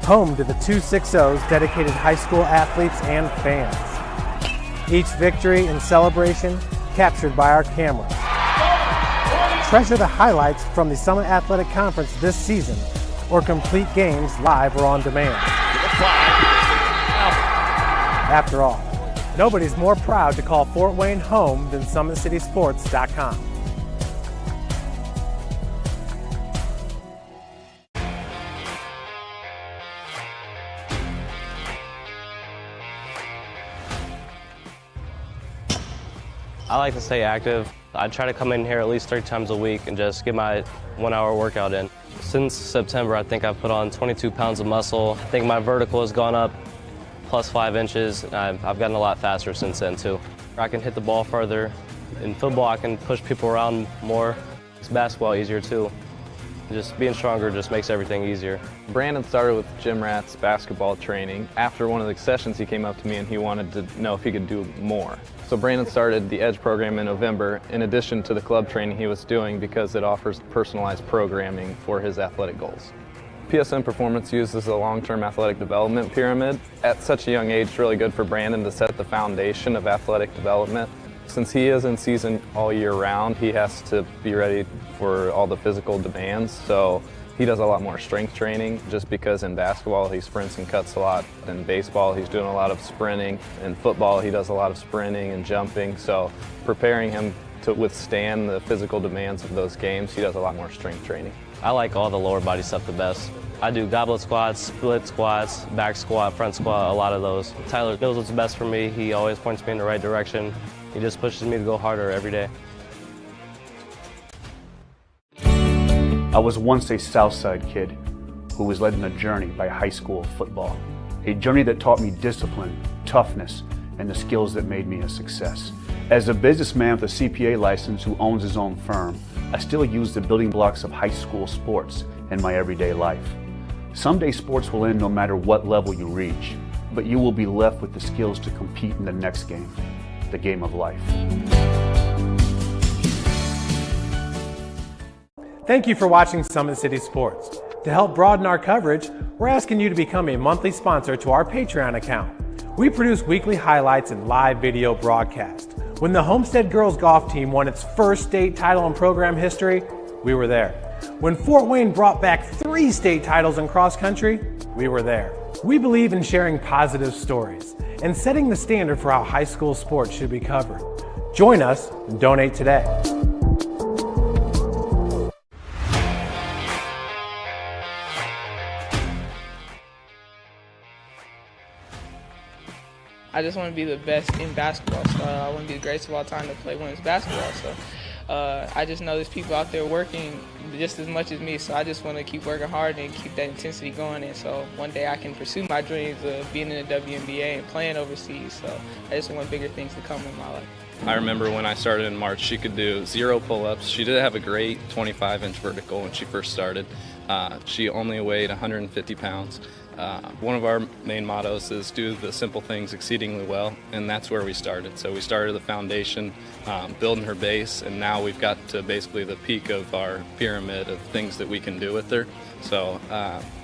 home to the 260's dedicated high school athletes and fans. Each victory and celebration captured by our cameras. Treasure the highlights from the Summit Athletic Conference this season, or complete games live or on demand. After all, nobody's more proud to call Fort Wayne home than SummitCitySports.com. I like to stay active. I try to come in here at least 3 times a week and just get my 1-hour workout in. Since September, I think I've put on 22 pounds of muscle. I think my vertical has gone up plus 5 inches. I've gotten a lot faster since then too. I can hit the ball further. In football, I can push people around more. It's basketball easier too. Just being stronger just makes everything easier. Brandon started with gym rats basketball training. After one of the sessions, he came up to me and he wanted to know if he could do more. So Brandon started the EDGE program in November, in addition to the club training he was doing, because it offers personalized programming for his athletic goals. PSN Performance uses a long-term athletic development pyramid. At such a young age, it's really good for Brandon to set the foundation of athletic development. Since he is in season all year round, he has to be ready for all the physical demands. So he does a lot more strength training, just because in basketball he sprints and cuts a lot. In baseball he's doing a lot of sprinting. In football he does a lot of sprinting and jumping. So preparing him to withstand the physical demands of those games, he does a lot more strength training. I like all the lower body stuff the best. I do goblet squats, split squats, back squat, front squat, a lot of those. Tyler knows what's best for me. He always points me in the right direction. He just pushes me to go harder every day. I was once a Southside kid who was led on a journey by high school football. A journey that taught me discipline, toughness, and the skills that made me a success. As a businessman with a CPA license who owns his own firm, I still use the building blocks of high school sports in my everyday life. Someday sports will end no matter what level you reach, but you will be left with the skills to compete in the next game, the game of life. Thank you for watching Summit City Sports. To help broaden our coverage, we're asking you to become a monthly sponsor to our Patreon account. We produce weekly highlights and live video broadcasts. When the Homestead girls golf team won its first state title in program history, we were there. When Fort Wayne brought back 3 state titles in cross country, we were there. We believe in sharing positive stories and setting the standard for how high school sports should be covered. Join us and donate today. I just want to be the best in basketball, so I want to be the greatest of all time to play women's basketball. So I just know there's people out there working just as much as me, so I just want to keep working hard and keep that intensity going. And so one day I can pursue my dreams of being in the WNBA and playing overseas. So I just want bigger things to come in my life. I remember when I started in March, she could do 0 pull-ups. She did have a great 25-inch vertical when she first started. She only weighed 150 pounds. One of our main mottos is do the simple things exceedingly well, and that's where we started. So we started the foundation, building her base, and now we've got to basically the peak of our pyramid of things that we can do with her. So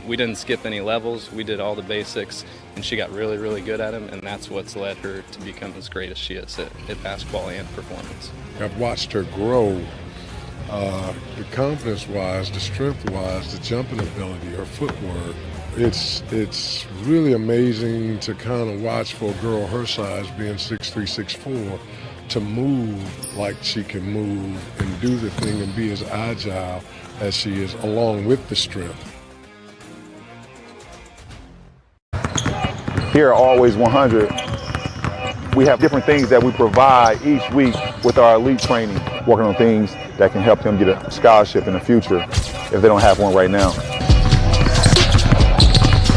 we didn't skip any levels, we did all the basics, and she got really, really good at them, and that's what's led her to become as great as she is at basketball and performance. I've watched her grow, the confidence-wise, the strength-wise, the jumping ability, her footwork. It's really amazing to kind of watch for a girl her size, being 6'3", 6'4", to move like she can move and do the thing and be as agile as she is, along with the strength. Here at Always 100, we have different things that we provide each week with our elite training, working on things that can help them get a scholarship in the future if they don't have one right now.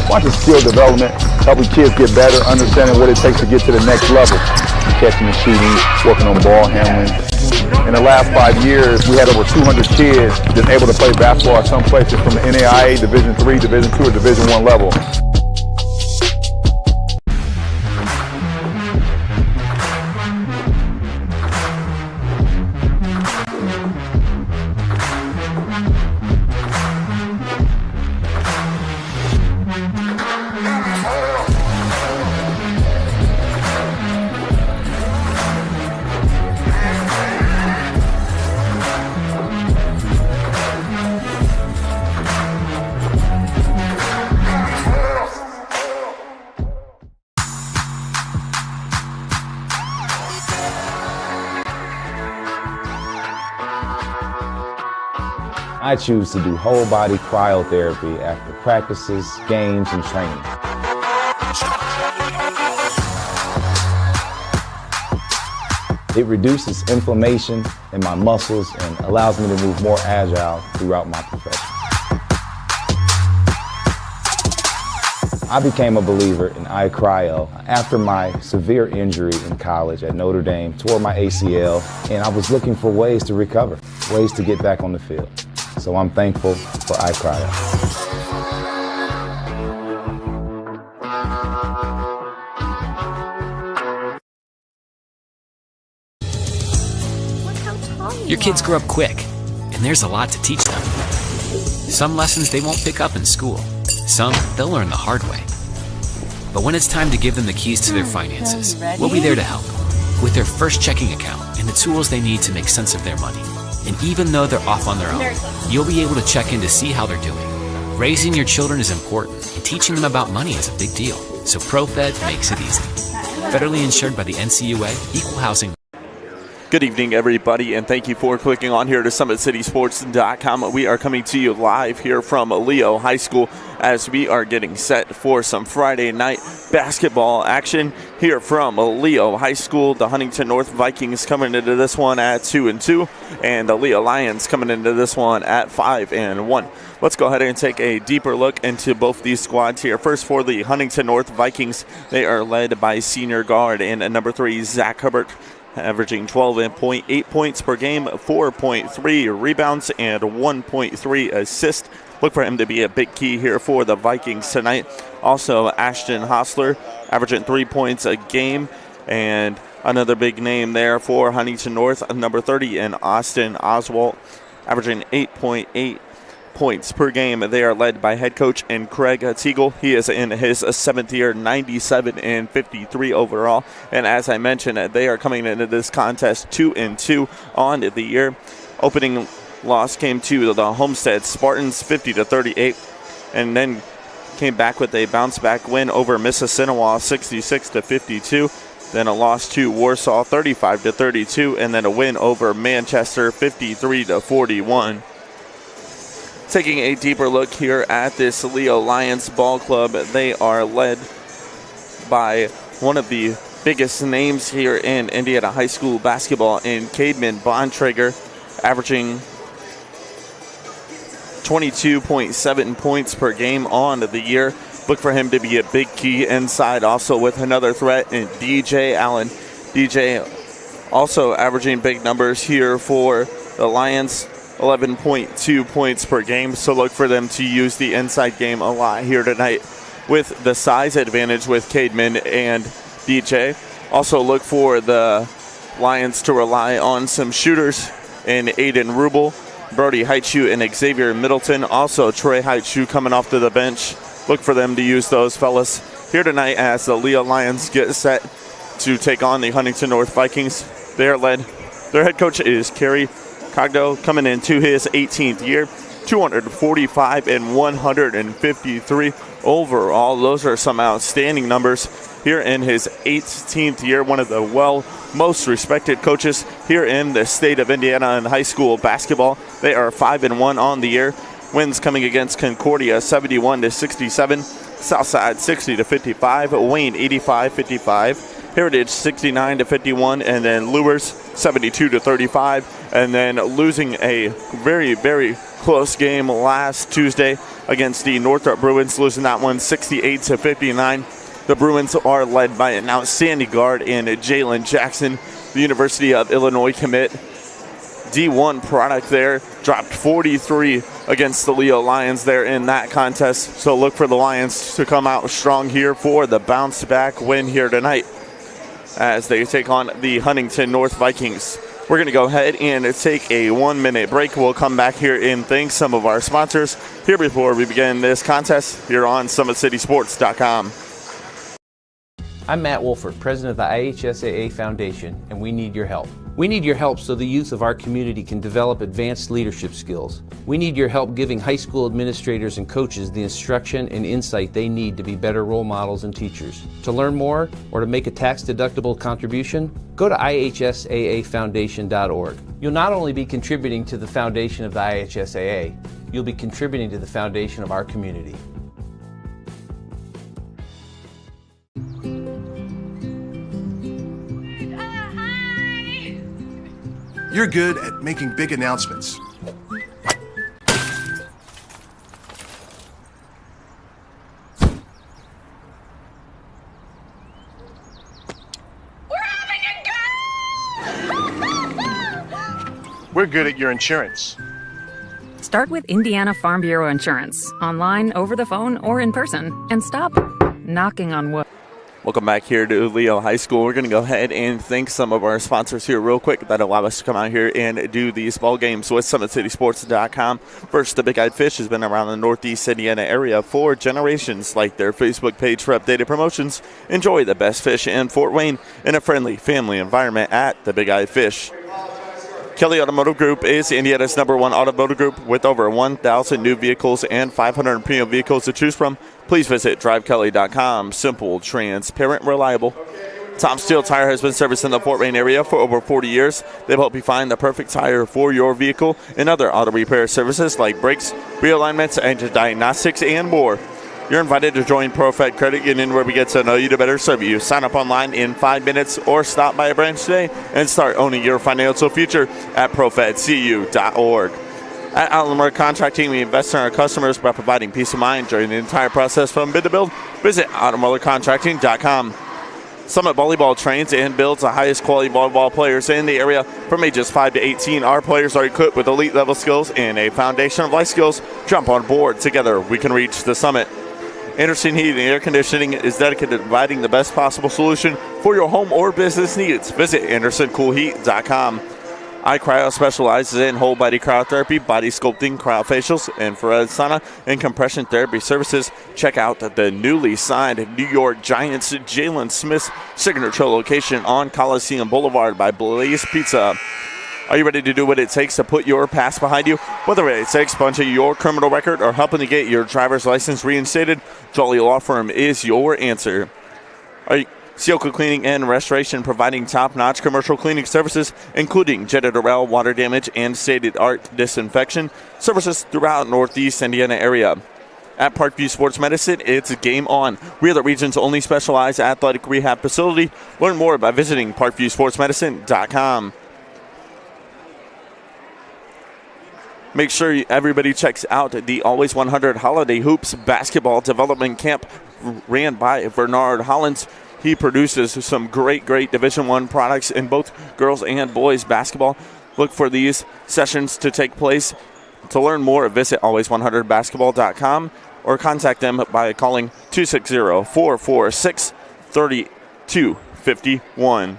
Watching skill development, helping kids get better, understanding what it takes to get to the next level. Catching and shooting, working on ball handling. In the last 5 years, we had over 200 kids that's able to play basketball at some places from the NAIA Division III, Division II, or Division I level. I choose to do whole body cryotherapy after practices, games, and training. It reduces inflammation in my muscles and allows me to move more agile throughout my profession. I became a believer in iCryo after my severe injury in college at Notre Dame, tore my ACL, and I was looking for ways to recover, ways to get back on the field. So I'm thankful for iCryo. Your kids grow up quick, and there's a lot to teach them. Some lessons they won't pick up in school. Some they'll learn the hard way. But when it's time to give them the keys to their finances, we'll be there to help with their first checking account and the tools they need to make sense of their money. And even though they're off on their own, you'll be able to check in to see how they're doing. Raising your children is important, and teaching them about money is a big deal. So ProFed makes it easy. Federally insured by the NCUA, Equal Housing. Good evening, everybody, and thank you for clicking on here to SummitCitySports.com. We are coming to you live here from Leo High School as we are getting set for some Friday night basketball action here from Leo High School. The Huntington North Vikings coming into this one at 2-2, and the Leo Lions coming into this one at 5-1. Let's go ahead and take a deeper look into both these squads here. First, for the Huntington North Vikings, they are led by senior guard and number 3, Zach Hubbard, averaging 12.8 points per game, 4.3 rebounds, and 1.3 assists. Look for him to be a big key here for the Vikings tonight. Also, Ashton Hostler, averaging 3 points a game, and another big name there for Huntington North, number 30, and Austin Oswalt, averaging 8.8 points per game. They are led by head coach and Craig Teagle. He is in his 7th year, 97 and 53 overall. And as I mentioned, they are coming into this contest 2-2 on the year. Opening loss came to the Homestead Spartans, 50-38, and then came back with a bounce-back win over Mississinewa, 66-52. Then a loss to Warsaw, 35-32, and then a win over Manchester, 53-41. Taking a deeper look here at this Leo Lions ball club, they are led by one of the biggest names here in Indiana high school basketball in Cademan Bontrager, averaging 22.7 points per game on the year. Look for him to be a big key inside, also with another threat in DJ Allen. DJ also averaging big numbers here for the Lions, 11.2 points per game, so look for them to use the inside game a lot here tonight with the size advantage with Cademan and DJ. Also look for the Lions to rely on some shooters in Aiden Rubel, Brody Heitschu, and Xavier Middleton. Also Trey Heitschu coming off to the bench. Look for them to use those fellas here tonight as the Leo Lions get set to take on the Huntington North Vikings. They are led. Their head coach is Kerry Cogdo, coming into his 18th year, 245 and 153 overall. Those are some outstanding numbers here in his 18th year. One of the most respected coaches here in the state of Indiana in high school basketball. They are 5-1 on the year. Wins coming against Concordia, 71-67, Southside 60-55, Wayne 85-55. Heritage 69-51, and then Lewis 72-35, and then losing a very, very close game last Tuesday against the Northrop Bruins, losing that one 68-59. The Bruins are led by an outstanding guard in Jalen Jackson, the University of Illinois commit. D1 product there, dropped 43 against the Leo Lions there in that contest. So look for the Lions to come out strong here for the bounce back win here tonight as they take on the Huntington North Vikings. We're going to go ahead and take a 1-minute break. We'll come back here and thank some of our sponsors here before we begin this contest here on SummitCitySports.com. I'm Matt Wolford, president of the IHSAA Foundation, and we need your help. We need your help so the youth of our community can develop advanced leadership skills. We need your help giving high school administrators and coaches the instruction and insight they need to be better role models and teachers. To learn more or to make a tax-deductible contribution, go to ihsaafoundation.org. You'll not only be contributing to the foundation of the IHSAA, you'll be contributing to the foundation of our community. You're good at making big announcements. We're good at your insurance. Start with Indiana Farm Bureau Insurance, online, over the phone, or in person, and stop knocking on wood. Welcome back here to Leo High School. We're going to go ahead and thank some of our sponsors here real quick that allow us to come out here and do these ball games with SummitCitySports.com. First, the Big Eyed Fish has been around the Northeast Indiana area for generations. Like their Facebook page for updated promotions. Enjoy the best fish in Fort Wayne in a friendly family environment at the Big Eyed Fish. Kelly Automotive Group is Indiana's #1 automotive group with over 1,000 new vehicles and 500 premium vehicles to choose from. Please visit drivekelly.com. Simple, transparent, reliable. Tom Steel Tire has been servicing the Fort Wayne area for over 40 years. They help you find the perfect tire for your vehicle and other auto repair services like brakes, realignments, engine diagnostics, and more. You're invited to join ProFed Credit Union, where we get to know you to better serve you. Sign up online in 5 minutes or stop by a branch today and start owning your financial future at profedcu.org. At Allen Contracting, we invest in our customers by providing peace of mind during the entire process from bid to build. Visit AutomillerContracting.com. Summit Volleyball trains and builds the highest quality volleyball players in the area. From ages 5 to 18, our players are equipped with elite level skills and a foundation of life skills. Jump on board. Together, we can reach the summit. Anderson Heating and Air Conditioning is dedicated to providing the best possible solution for your home or business needs. Visit AndersonCoolHeat.com. iCryo specializes in whole body cryotherapy, body sculpting, cryofacials, infrared sauna, and compression therapy services. Check out the newly signed New York Giants Jalen Smith's signature location on Coliseum Boulevard by Blaze Pizza. Are you ready to do what it takes to put your past behind you? Whether it's expunging your criminal record or helping to get your driver's license reinstated, Jolly Law Firm is your answer. Sioka Cleaning and Restoration, providing top-notch commercial cleaning services, including janitorial, water damage, and state-of-the-art disinfection services throughout Northeast Indiana area. At Parkview Sports Medicine, it's game on. We are the region's only specialized athletic rehab facility. Learn more by visiting parkviewsportsmedicine.com. Make sure everybody checks out the Always 100 Holiday Hoops Basketball Development Camp ran by Bernard Hollins. He produces some great Division I products in both girls and boys basketball. Look for these sessions to take place. To learn more, visit always100basketball.com or contact them by calling 260-446-3251.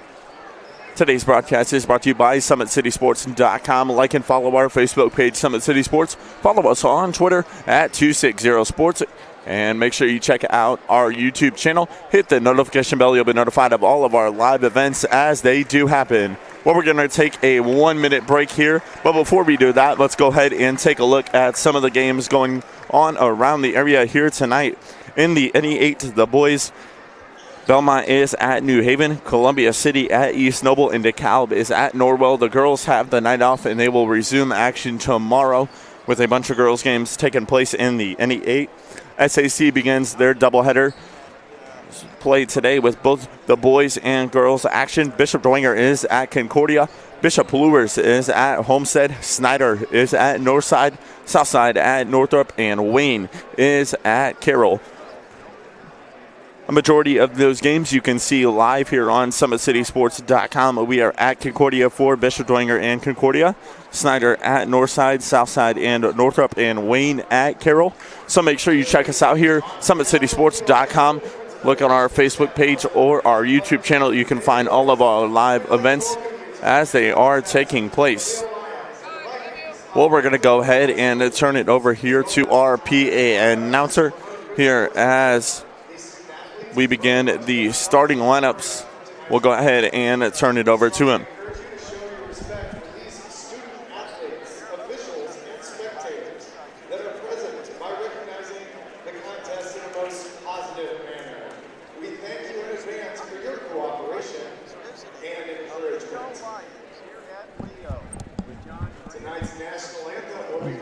Today's broadcast is brought to you by SummitCitySports.com. Like and follow our Facebook page, Summit City Sports. Follow us on Twitter at 260sports. And make sure you check out our YouTube channel. Hit the notification bell. You'll be notified of all of our live events as they do happen. Well, we're going to take a 1-minute break here. But before we do that, let's go ahead and take a look at some of the games going on around the area here tonight. In the NE8, the boys, Belmont is at New Haven, Columbia City at East Noble, and DeKalb is at Norwell. The girls have the night off, and they will resume action tomorrow with a bunch of girls' games taking place in the NE8. SAC begins their doubleheader play today with both the boys and girls action. Bishop Dwenger is at Concordia. Bishop Lewis is at Homestead. Snyder is at Northside. Southside at Northrop. And Wayne is at Carroll. A majority of those games you can see live here on SummitCitySports.com. We are at Concordia for Bishop Dwenger and Concordia. Snyder at Northside, Southside, and Northrop, and Wayne at Carroll. So make sure you check us out here, SummitCitySports.com. Look on our Facebook page or our YouTube channel. You can find all of our live events as they are taking place. Well, we're going to go ahead and turn it over here to our PA announcer here as we begin the starting lineups. We'll go ahead and turn it over to him.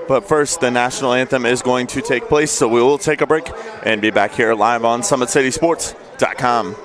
But first, the national anthem is going to take place, so we will take a break and be back here live on SummitCitySports.com.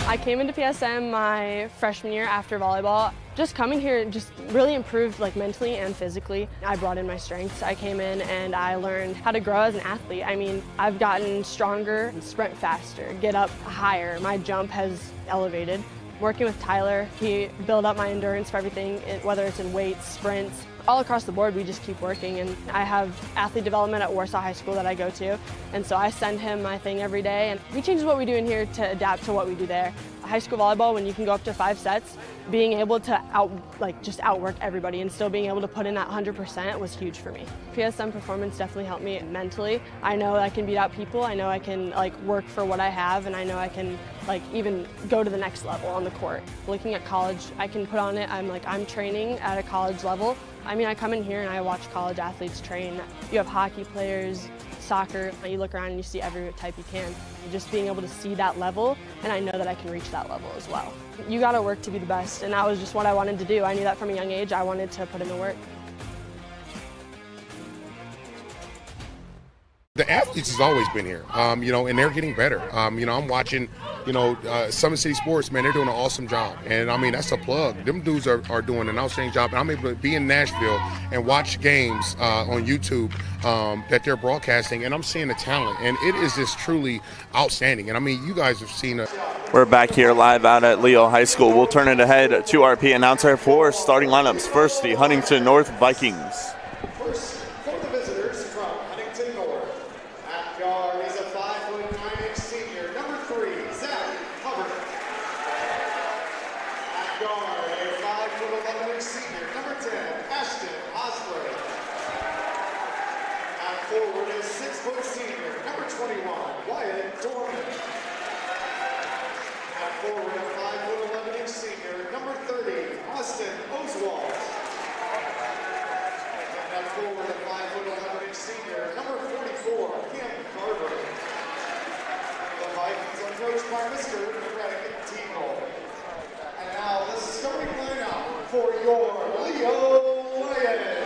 I came into PSM my freshman year after volleyball. Just coming here just really improved mentally and physically. I brought in my strengths. I came in and I learned how to grow as an athlete. I mean, I've gotten stronger, sprint faster, get up higher. My jump has elevated. Working with Tyler, he built up my endurance for everything, whether it's in weights, sprints. All across the board, we just keep working, and I have athlete development at Warsaw High School that I go to, and so I send him my thing every day, and he changes what we do in here to adapt to what we do there. High school volleyball, when you can go up to 5 sets, being able to just outwork everybody and still being able to put in that 100% was huge for me. PSM performance definitely helped me mentally. I know I can beat out people. I know I can work for what I have, and I know I can even go to the next level on the court. Looking at college, I can put on it. I'm training at a college level. I mean, I come in here and I watch college athletes train. You have hockey players, soccer. You look around and you see every type you can. Just being able to see that level, and I know that I can reach that level as well. You got to work to be the best, and that was just what I wanted to do. I knew that from a young age. I wanted to put in the work. The athletes has always been here, and they're getting better. I'm watching, Summit City Sports, man, they're doing an awesome job. And, that's a plug. Them dudes are doing an outstanding job. And I'm able to be in Nashville and watch games on YouTube that they're broadcasting, and I'm seeing the talent. And it is just truly outstanding. And, you guys have seen it. We're back here live out at Leo High School. We'll turn it ahead to our announcer for starting lineups. First, the Huntington North Vikings. Forward is 6-foot senior, number 21, Wyatt Dorman. At forward, a 5'11" senior, number 30, Austin Oswald. And at forward, a 5'11" senior, number 44, Kim Carver. The Vikings are coached by Mr. Greg Teagle. And now the starting lineup for your Leo Lions.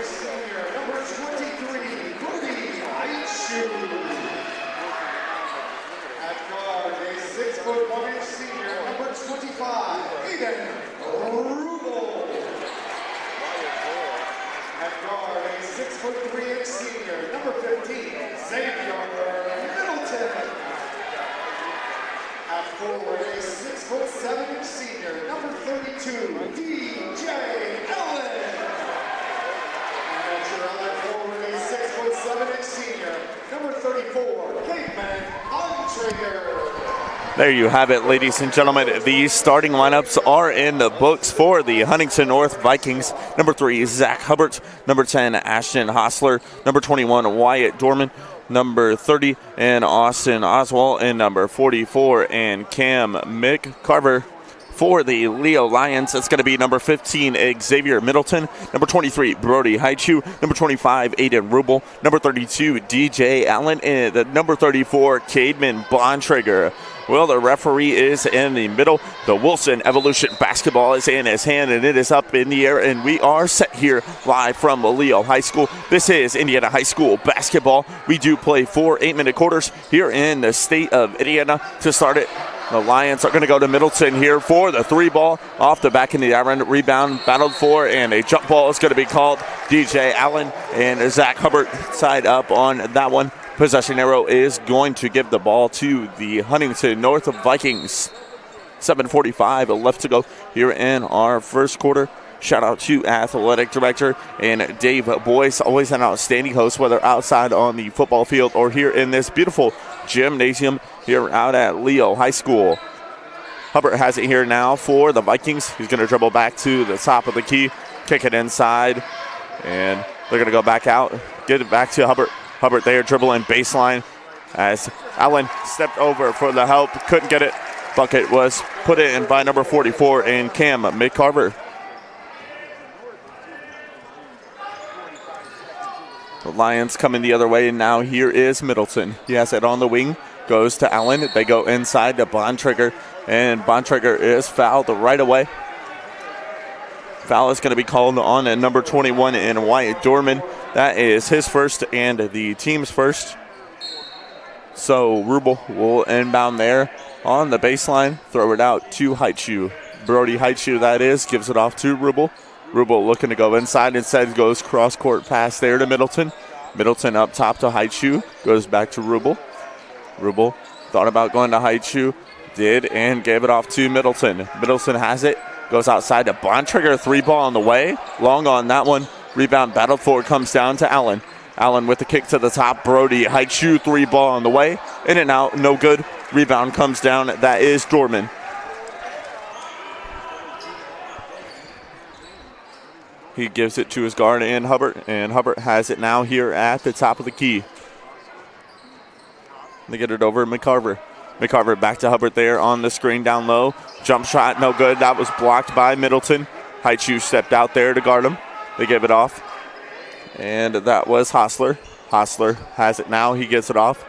Senior, number 23, Brody Aichu. At guard, a 6'1" senior, number 25, Aiden Rubel. At guard, a 6'3" senior, number 15, Xavier Middleton. At forward, a 6'7" senior, number 32, DJ Ellen. Forward, a 6'7" senior, number 34, Caveman Bontrager. There you have it, ladies and gentlemen. The starting lineups are in the books for the Huntington North Vikings. Number 3, Zach Hubbard. Number 10, Ashton Hostler. Number 21, Wyatt Dorman. Number 30, and Austin Oswald. And number 44, and Cam Mick Carver. For the Leo Lions, it's going to be number 15, Xavier Middleton. Number 23, Brody Haichu. Number 25, Aiden Rubel. Number 32, DJ Allen. And the number 34, Cademan Bontrager. Well, the referee is in the middle. The Wilson Evolution basketball is in his hand, and it is up in the air. And we are set here live from Leo High School. This is Indiana High School basketball. We do play 4 8-minute quarters here in the state of Indiana. To start it, the Lions are going to go to Middleton here for the 3 ball off the back in the iron. Rebound battled for, and a jump ball is going to be called. DJ Allen and Zach Hubbard side up on that one. Possession arrow is going to give the ball to the Huntington North Vikings. 7:45 left to go here in our first quarter. Shout out to Athletic Director and Dave Boyce, always an outstanding host, whether outside on the football field or here in this beautiful gymnasium here out at Leo High School. Hubbard has it here now for the Vikings. He's going to dribble back to the top of the key, kick it inside, and they're going to go back out, get it back to Hubbard. Hubbard there dribbling baseline as Allen stepped over for the help, couldn't get it. Bucket was put in by number 44 and Cam McCarver. Lions coming the other way, and now here is Middleton. He has it on the wing, goes to Allen. They go inside to Bontrager, and Bontrager is fouled right away. Foul is going to be called on at number 21 in Wyatt Dorman. That is his first and the team's first. So Rubel will inbound there on the baseline, throw it out to Haichu. Brody Haichu, that is, gives it off to Rubel. Rubel looking to go inside, instead goes cross-court pass there to Middleton. Middleton up top to Haichu, goes back to Rubel. Rubel thought about going to Haichu, did, and gave it off to Middleton. Middleton has it, goes outside to Bontrager, 3-ball on the way. Long on that one. Rebound battled for, comes down to Allen. Allen with the kick to the top. Brody Haichu, 3-ball on the way. In and out, no good. Rebound comes down. That is Dorman. He gives it to his guard and Hubbard has it now here at the top of the key. They get it over to McCarver. McCarver back to Hubbard there on the screen down low. Jump shot, no good. That was blocked by Middleton. Haichu stepped out there to guard him. They gave it off. And that was Hostler. Hostler has it now. He gets it off.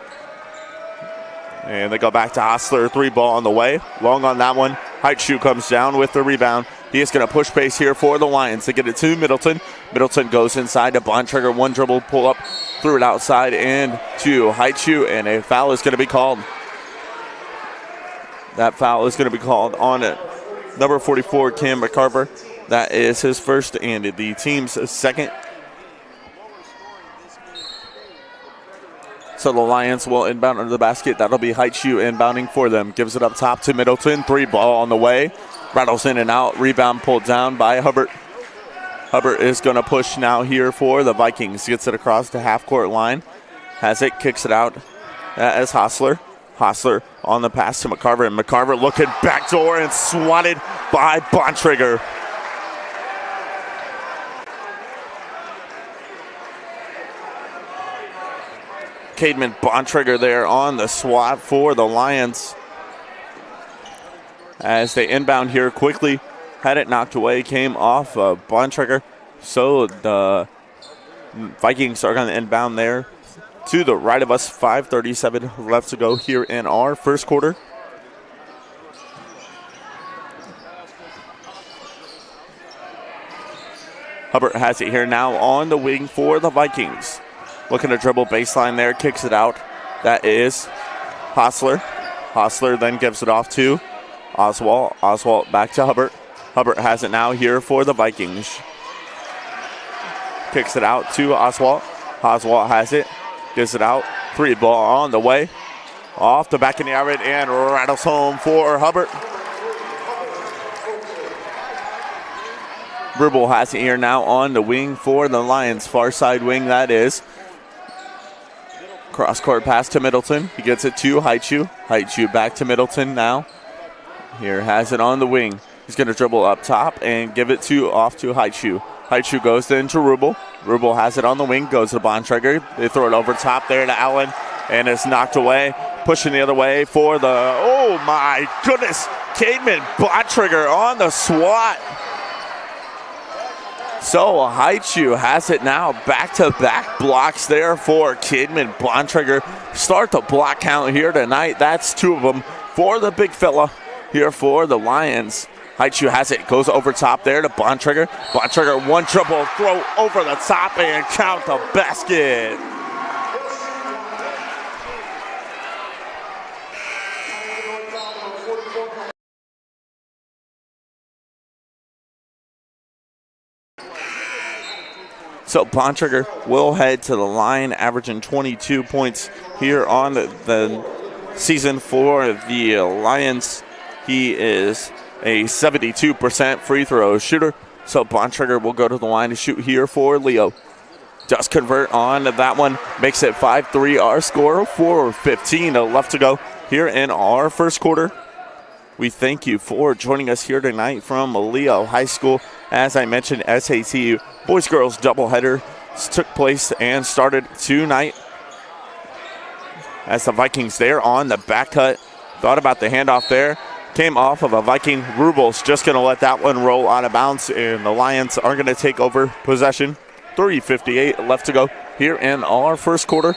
And they go back to Hostler. 3-ball on the way. Long on that one. Haichu comes down with the rebound. He is going to push pace here for the Lions. They get it to Middleton. Middleton goes inside to Bontrager. One dribble, pull up, threw it outside and to Haichu. And a foul is going to be called. That foul is going to be called on it. Number 44, Cam McCarver. That is his first and the team's second. So the Lions will inbound under the basket. That'll be Haichu inbounding for them. Gives it up top to Middleton. 3-ball on the way. Rattles in and out. Rebound pulled down by Hubbard. Hubbard is going to push now here for the Vikings. Gets it across the half-court line. Has it, kicks it out. That is Hostler. Hostler on the pass to McCarver. And McCarver looking backdoor and swatted by Bontrager. Cademan Bontrager there on the swat for the Lions. As they inbound here quickly, had it knocked away, came off Bontrager. So the Vikings are going to inbound there to the right of us. 5:37 left to go here in our first quarter. Hubbard has it here now on the wing for the Vikings. Looking to dribble baseline there, kicks it out. That is Hostler. Hostler then gives it off to Oswald. Oswald back to Hubbard. Hubbard has it now here for the Vikings. Kicks it out to Oswald. Oswald has it, gives it out. 3-ball on the way. Off the back of the iron and rattles home for Hubbard. Rubel has it here now on the wing for the Lions. Far side wing, that is. Cross-court pass to Middleton. He gets it to Haichu. Haichu back to Middleton now. Here has it on the wing. He's going to dribble up top and give it off to Haichu. Haichu goes then to Rubel. Rubel has it on the wing, goes to Bontrager. They throw it over top there to Allen, and it's knocked away. Pushing the other way for the, oh my goodness, Cademan Bontrager on the swat. So Haichu has it now. Back-to-back blocks there for Cademan Bontrager. Start the block count here tonight. That's 2 of them for the big fella here for the Lions. Haichu has it, goes over top there to Bontrager. Bontrager, one dribble, throw over the top and count the basket. So Bontrager will head to the line, averaging 22 points here on the season for the Lions. He is a 72% free throw shooter. So Bontrager will go to the line to shoot here for Leo. Does convert on that one, makes it 5-3 our score, 4:15 left to go here in our first quarter. We thank you for joining us here tonight from Leo High School. As I mentioned, SAT boys-girls doubleheader took place and started tonight. As the Vikings there on the back cut, thought about the handoff there, came off of a Viking. Rubel's just going to let that one roll out of bounds, and the Lions are going to take over possession. 3:58 left to go here in our first quarter.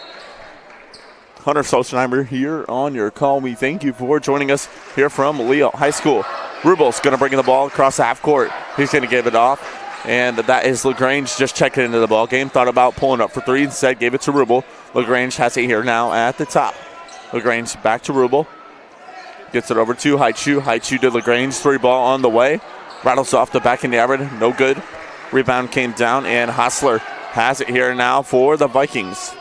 Hunter Solstenheimer here on your call. We thank you for joining us here from Leo High School. Rubel's going to bring the ball across the half court. He's going to give it off, and that is LaGrange just checking into the ball game. Thought about pulling up for three, instead gave it to Rubel. LaGrange has it here now at the top. LaGrange back to Rubel. Gets it over to Haichu. Haichu to LaGrange. Three ball on the way. Rattles off the back of the iron. No good. Rebound came down, and Hostler has it here now for the Vikings.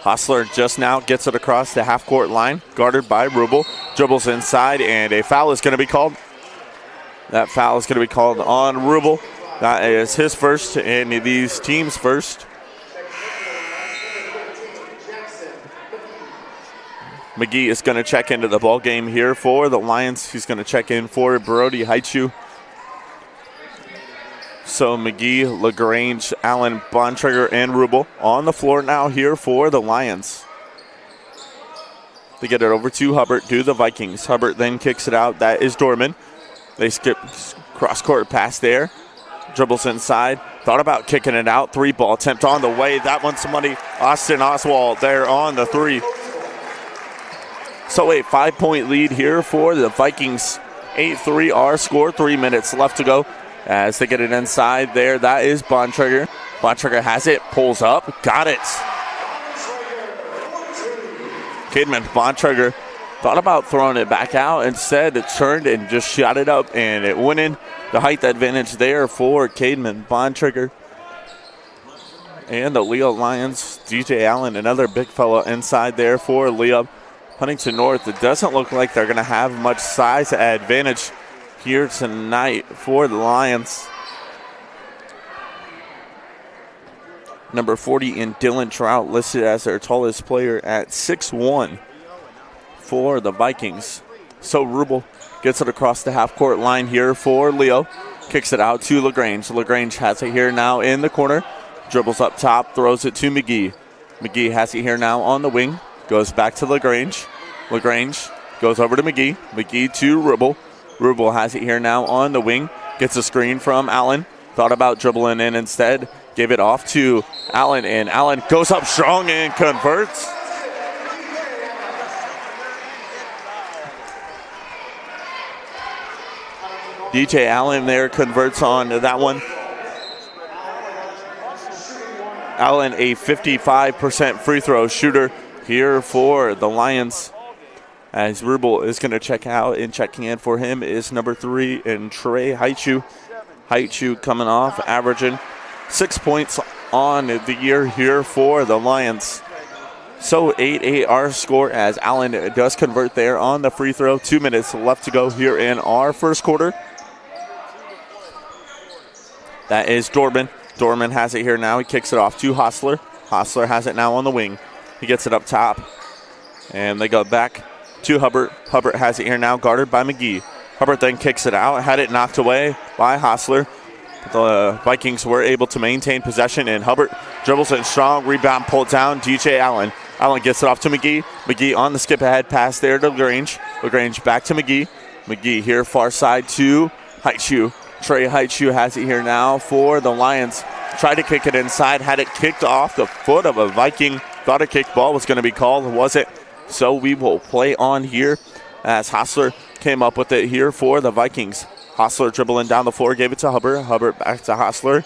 Hostler just now gets it across the half-court line, guarded by Rubel. Dribbles inside, and a foul is going to be called. That foul is going to be called on Rubel. That is his first, and these teams' first. McGee is going to check into the ball game here for the Lions. He's going to check in for Brody Haichu. So McGee, LaGrange, Allen, Bontrager, and Rubel on the floor now here for the Lions. They get it over to Hubbard to the Vikings. Hubbard then kicks it out. That is Dorman. They skip cross-court pass there. Dribbles inside. Thought about kicking it out. Three ball attempt on the way. That one's somebody. Austin Oswald there on the three. So a 5-point lead here for the Vikings. 8-3 our score. 3 minutes left to go. As they get it inside there, that is Bontrager. Bontrager has it, pulls up, got it. Kidman Bontrager thought about throwing it back out. Instead, it turned and just shot it up, and it went in. The height advantage there for Cademan Bontrager. And the Leo Lions, DJ Allen, another big fella inside there for Leo. Huntington North, it doesn't look like they're going to have much size advantage here tonight for the Lions. Number 40 in Dylan Trout listed as their tallest player at 6'1" for the Vikings. So Rubel gets it across the half-court line here for Leo. Kicks it out to LaGrange. LaGrange has it here now in the corner. Dribbles up top, throws it to McGee. McGee has it here now on the wing. Goes back to LaGrange. LaGrange goes over to McGee. McGee to Rubel. Rubel has it here now on the wing. Gets a screen from Allen. Thought about dribbling in instead. Gave it off to Allen, and Allen goes up strong and converts. DJ Allen there converts on that one. Allen, a 55% free throw shooter here for the Lions. As Rubel is going to check out, and checking in for him is number 3 and Trey Haichu. Haichu coming off, averaging 6 points on the year here for the Lions. So 8-8 our score as Allen does convert there on the free throw. 2 minutes left to go here in our first quarter. That is Dorman. Dorman has it here now. He kicks it off to Hostler. Hostler has it now on the wing. He gets it up top, and they go back to Hubbard. Hubbard has it here now, guarded by McGee. Hubbard then kicks it out, had it knocked away by Hostler. The Vikings were able to maintain possession, and Hubbard dribbles in strong. Rebound pulled down, DJ Allen. Allen gets it off to McGee. McGee on the skip ahead pass there to LaGrange. LaGrange back to McGee. McGee here far side to Haichu. Trey Haichu has it here now for the Lions. Tried to kick it inside, had it kicked off the foot of a Viking. Thought a kick ball was going to be called, wasn't. So we will play on here as Hostler came up with it here for the Vikings. Hostler dribbling down the floor, gave it to Hubbard. Hubbard back to Hostler.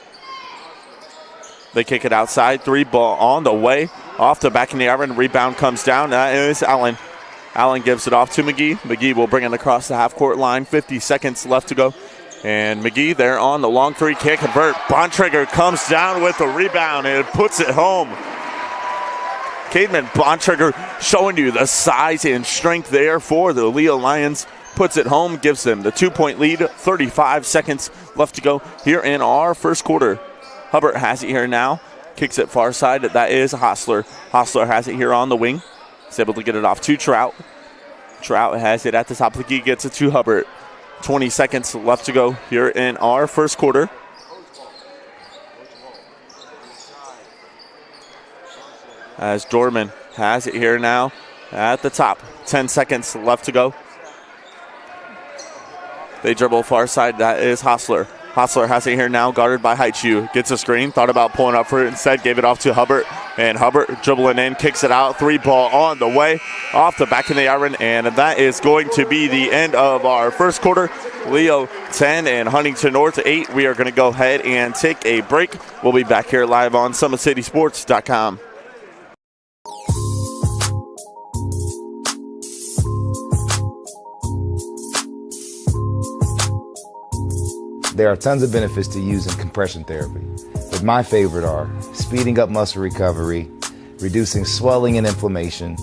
They kick it outside. 3 ball on the way. Off the back in the iron. Rebound comes down. That is Allen. Allen gives it off to McGee. McGee will bring it across the half-court line. 50 seconds left to go. And McGee there on the long three. Can't convert. Bontrager comes down with the rebound and puts it home. Cademan Bontrager showing you the size and strength there for the Leo Lions. Puts it home, gives them the 2-point lead. 35 seconds left to go here in our first quarter. Hubbard has it here now. Kicks it far side. That is Hostler. Hostler has it here on the wing. He's able to get it off to Trout. Trout has it at the top of the key. Gets it to Hubbard. 20 seconds left to go here in our first quarter. As Dorman has it here now at the top. 10 seconds left to go. They dribble far side. That is Hostler. Hostler has it here now, guarded by Haichu. Gets a screen, thought about pulling up for it, instead gave it off to Hubbard. And Hubbard dribbling in, kicks it out. 3-ball on the way, off the back of the iron. And that is going to be the end of our first quarter. Leo 10 and Huntington North 8. We are going to go ahead and take a break. We'll be back here live on SummitCitySports.com. There are tons of benefits to using compression therapy, but my favorite are speeding up muscle recovery, reducing swelling and inflammation,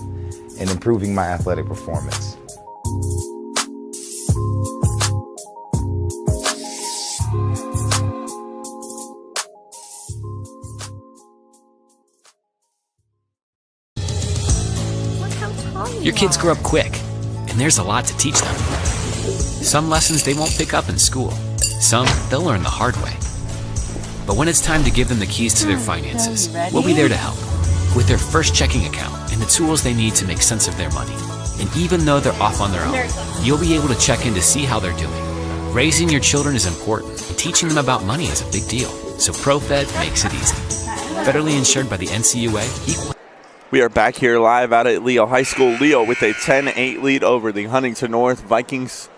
and improving my athletic performance. Your kids grow up quick, and there's a lot to teach them. Some lessons they won't pick up in school. Some they'll learn the hard way. But when it's time to give them the keys to their finances, we'll be there to help with their first checking account and the tools they need to make sense of their money. And even though they're off on their own, you'll be able to check in to see how they're doing. Raising your children is important, and teaching them about money is a big deal. So ProFed makes it easy. Federally insured by the NCUA. We are back here live out at Leo High School. Leo with a 10-8 lead over the Huntington North Vikings.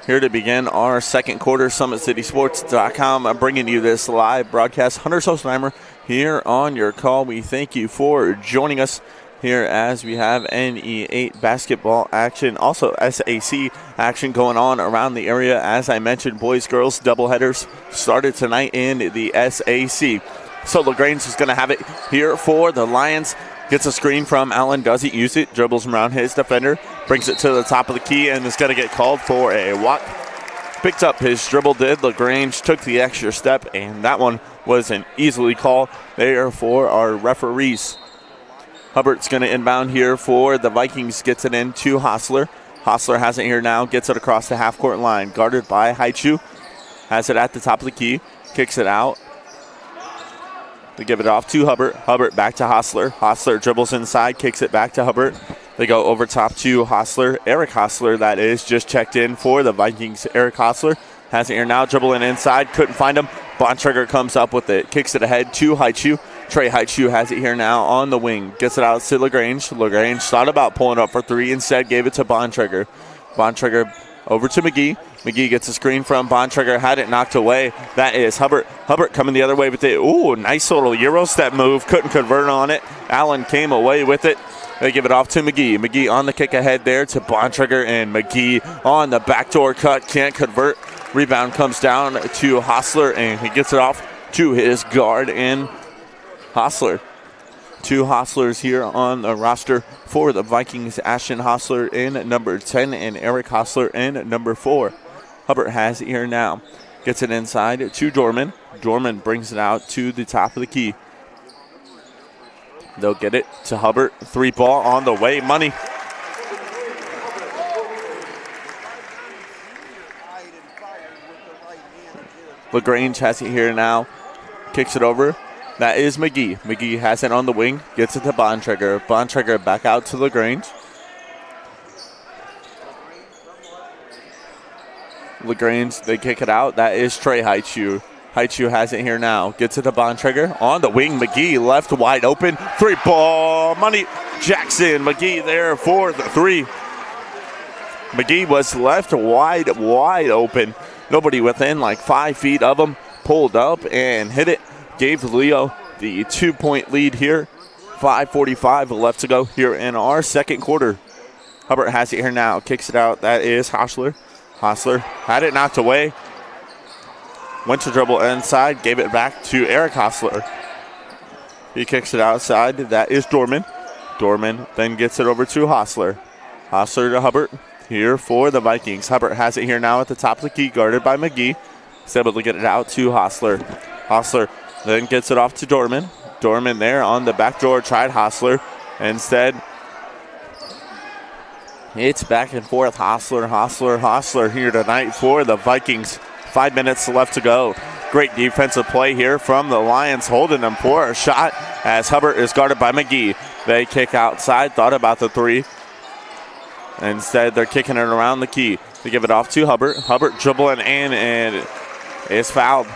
Here to begin our second quarter, SummitCitySports.com. I'm bringing you this live broadcast. Hunter Sostenheimer here on your call. We thank you for joining us here as we have NE8 basketball action, also SAC action going on around the area. As I mentioned, boys-girls doubleheaders started tonight in the SAC. So LaGrange is going to have it here for the Lions. Gets a screen from Allen, doesn't use it, dribbles around his defender, brings it to the top of the key, and is going to get called for a walk. Picked up his dribble, did. LaGrange took the extra step, and that one was an easily call there for our referees. Hubbard's going to inbound here for the Vikings, gets it in to Hostler. Hostler has it here now, gets it across the half-court line, guarded by Haichu. Has it at the top of the key, kicks it out. They give it off to Hubbard. Hubbard back to Hostler. Hostler dribbles inside, kicks it back to Hubbard. They go over top to Hostler. Eric Hostler, that is, just checked in for the Vikings. Eric Hostler has it here now, dribbling inside. Couldn't find him. Bontrager comes up with it, kicks it ahead to Haichu. Trey Haichu has it here now on the wing. Gets it out to LaGrange. LaGrange thought about pulling up for three. Instead, gave it to Bontrager. Bontrager over to McGee. McGee gets a screen from Bontrager, had it knocked away. That is Hubbard. Hubbard coming the other way with it. Ooh, nice little Euro step move. Couldn't convert on it. Allen came away with it. They give it off to McGee. McGee on the kick ahead there to Bontrager, and McGee on the backdoor cut. Can't convert. Rebound comes down to Hostler, and he gets it off to his guard and Hostler. Two Hostlers here on the roster for the Vikings. Ashton Hostler in number 10 and Eric Hostler in number 4. Hubbard has it here now. Gets it inside to Dorman. Dorman brings it out to the top of the key. They'll get it to Hubbard. 3-ball on the way. Money. LaGrange has it here now. Kicks it over. That is McGee. McGee has it on the wing. Gets it to Bontrager. Bontrager back out to LaGrange. LaGrange, they kick it out. That is Trey Haichu. Haichu has it here now. Gets it to Bontrager. On the wing, McGee left wide open. 3-ball. Money. Jackson. McGee there for the 3. McGee was left wide open. Nobody within like 5 feet of him. Pulled up and hit it. Gave Leo the 2-point lead here. 5:45 left to go here in our second quarter. Hubbard has it here now. Kicks it out. That is Hostler. Hostler had it knocked away. Went to dribble inside. Gave it back to Eric Hostler. He kicks it outside. That is Dorman. Dorman then gets it over to Hostler. Hostler to Hubbard here for the Vikings. Hubbard has it here now at the top of the key, guarded by McGee. He's able to get it out to Hostler. Hostler then gets it off to Dorman. Dorman there on the back door, tried Hostler. Instead, it's back and forth. Hostler here tonight for the Vikings. 5 minutes left to go. Great defensive play here from the Lions, holding them for a shot as Hubbard is guarded by McGee. They kick outside, thought about the 3. Instead, they're kicking it around the key. They give it off to Hubbard. Hubbard dribbling in, and is fouled.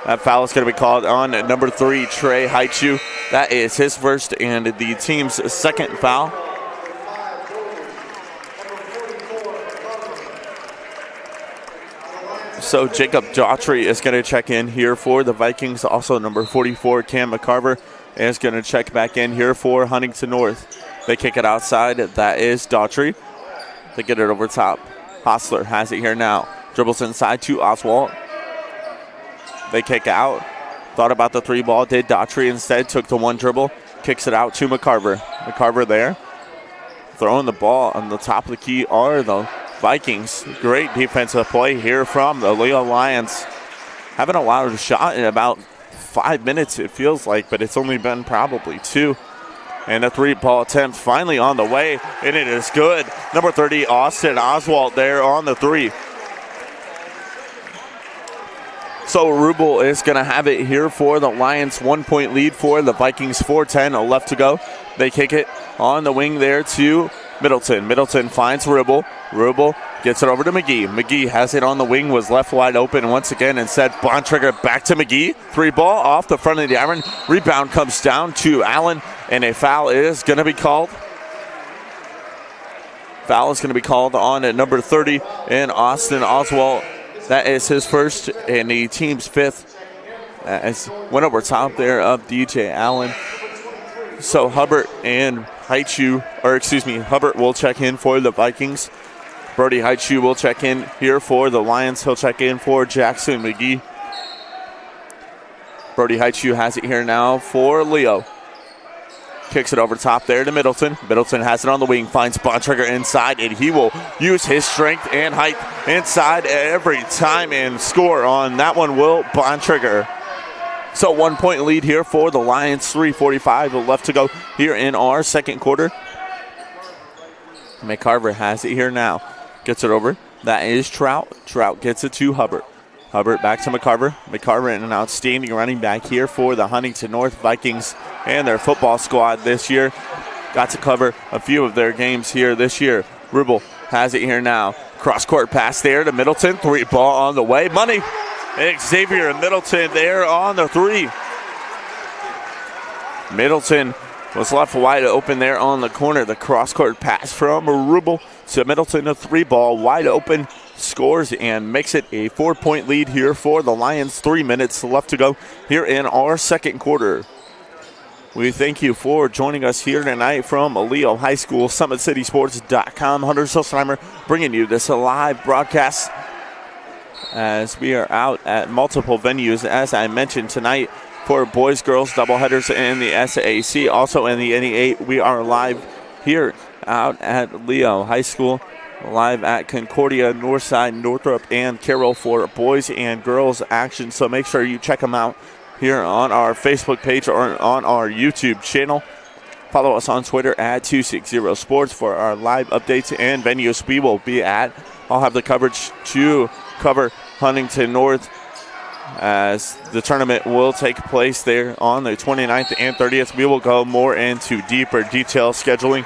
That foul is going to be called on number 3, Trey Haichu. That is his first and the team's second foul. So Jacob Daughtry is going to check in here for the Vikings. Also number 44, Cam McCarver, is going to check back in here for Huntington North. They kick it outside. That is Daughtry. They get it over top. Hostler has it here now. Dribbles inside to Oswald. They kick out. Thought about the 3 ball. Did Daughtry instead. Took the 1 dribble. Kicks it out to McCarver. McCarver there. Throwing the ball on the top of the key are the Vikings. Great defensive play here from the Leo Lions. Haven't allowed a shot in about 5 minutes, it feels like, but it's only been probably 2. And the 3-ball attempt finally on the way, and it is good. Number 30, Austin Oswald there on the 3. So Rubel is going to have it here for the Lions. 1-point lead for the Vikings, 4:10 left to go. They kick it on the wing there to Middleton. Middleton finds Rubel. Rubel gets it over to McGee. McGee has it on the wing, was left wide open once again. Instead, Bontrager back to McGee. 3-ball off the front of the iron. Rebound comes down to Allen, and a foul is going to be called. Foul is going to be called on at number 30 in Austin Oswald. That is his first and the team's 5th. As went over top there of DJ Allen. So Hubbard and Hubbard will check in for the Vikings. Brody Haichu will check in here for the Lions. He'll check in for Jackson McGee. Brody Haichu has it here now for Leo. Kicks it over top there to Middleton. Middleton has it on the wing, finds Bontrager inside, and he will use his strength and height inside every time and score on that one, will Bontrager. So 1-point lead here for the Lions, 3:45 left to go here in our second quarter. McCarver has it here now. Gets it over. That is Trout. Trout gets it to Hubbard. Hubbard back to McCarver. McCarver, an outstanding running back here for the Huntington North Vikings and their football squad this year. Got to cover a few of their games here this year. Rubel has it here now. Cross-court pass there to Middleton. 3-ball on the way. Money. Xavier Middleton there on the 3. Middleton was left wide open there on the corner. The cross-court pass from Rubel to Middleton. A 3-ball wide open. Scores and makes it a 4-point lead here for the Lions. 3 minutes left to go here in our second quarter. We thank you for joining us here tonight from Leo High School, SummitCitySports.com. Hunter Silsheimer bringing you this live broadcast as we are out at multiple venues, as I mentioned tonight, for boys, girls, doubleheaders in the SAC. Also in the NE8, we are live here out at Leo High School, live at Concordia, Northside, Northrop, and Carroll for boys and girls action. So make sure you check them out here on our Facebook page or on our YouTube channel. Follow us on Twitter at 260 Sports for our live updates and venues we will be at. I'll have the coverage to cover Huntington North as the tournament will take place there on the 29th and 30th. We will go more into deeper detail scheduling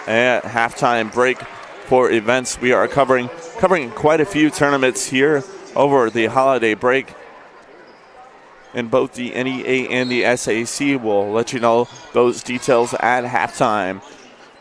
at halftime break for events. We are covering quite a few tournaments here over the holiday break. In both the NEA and the SAC, we'll let you know those details at halftime.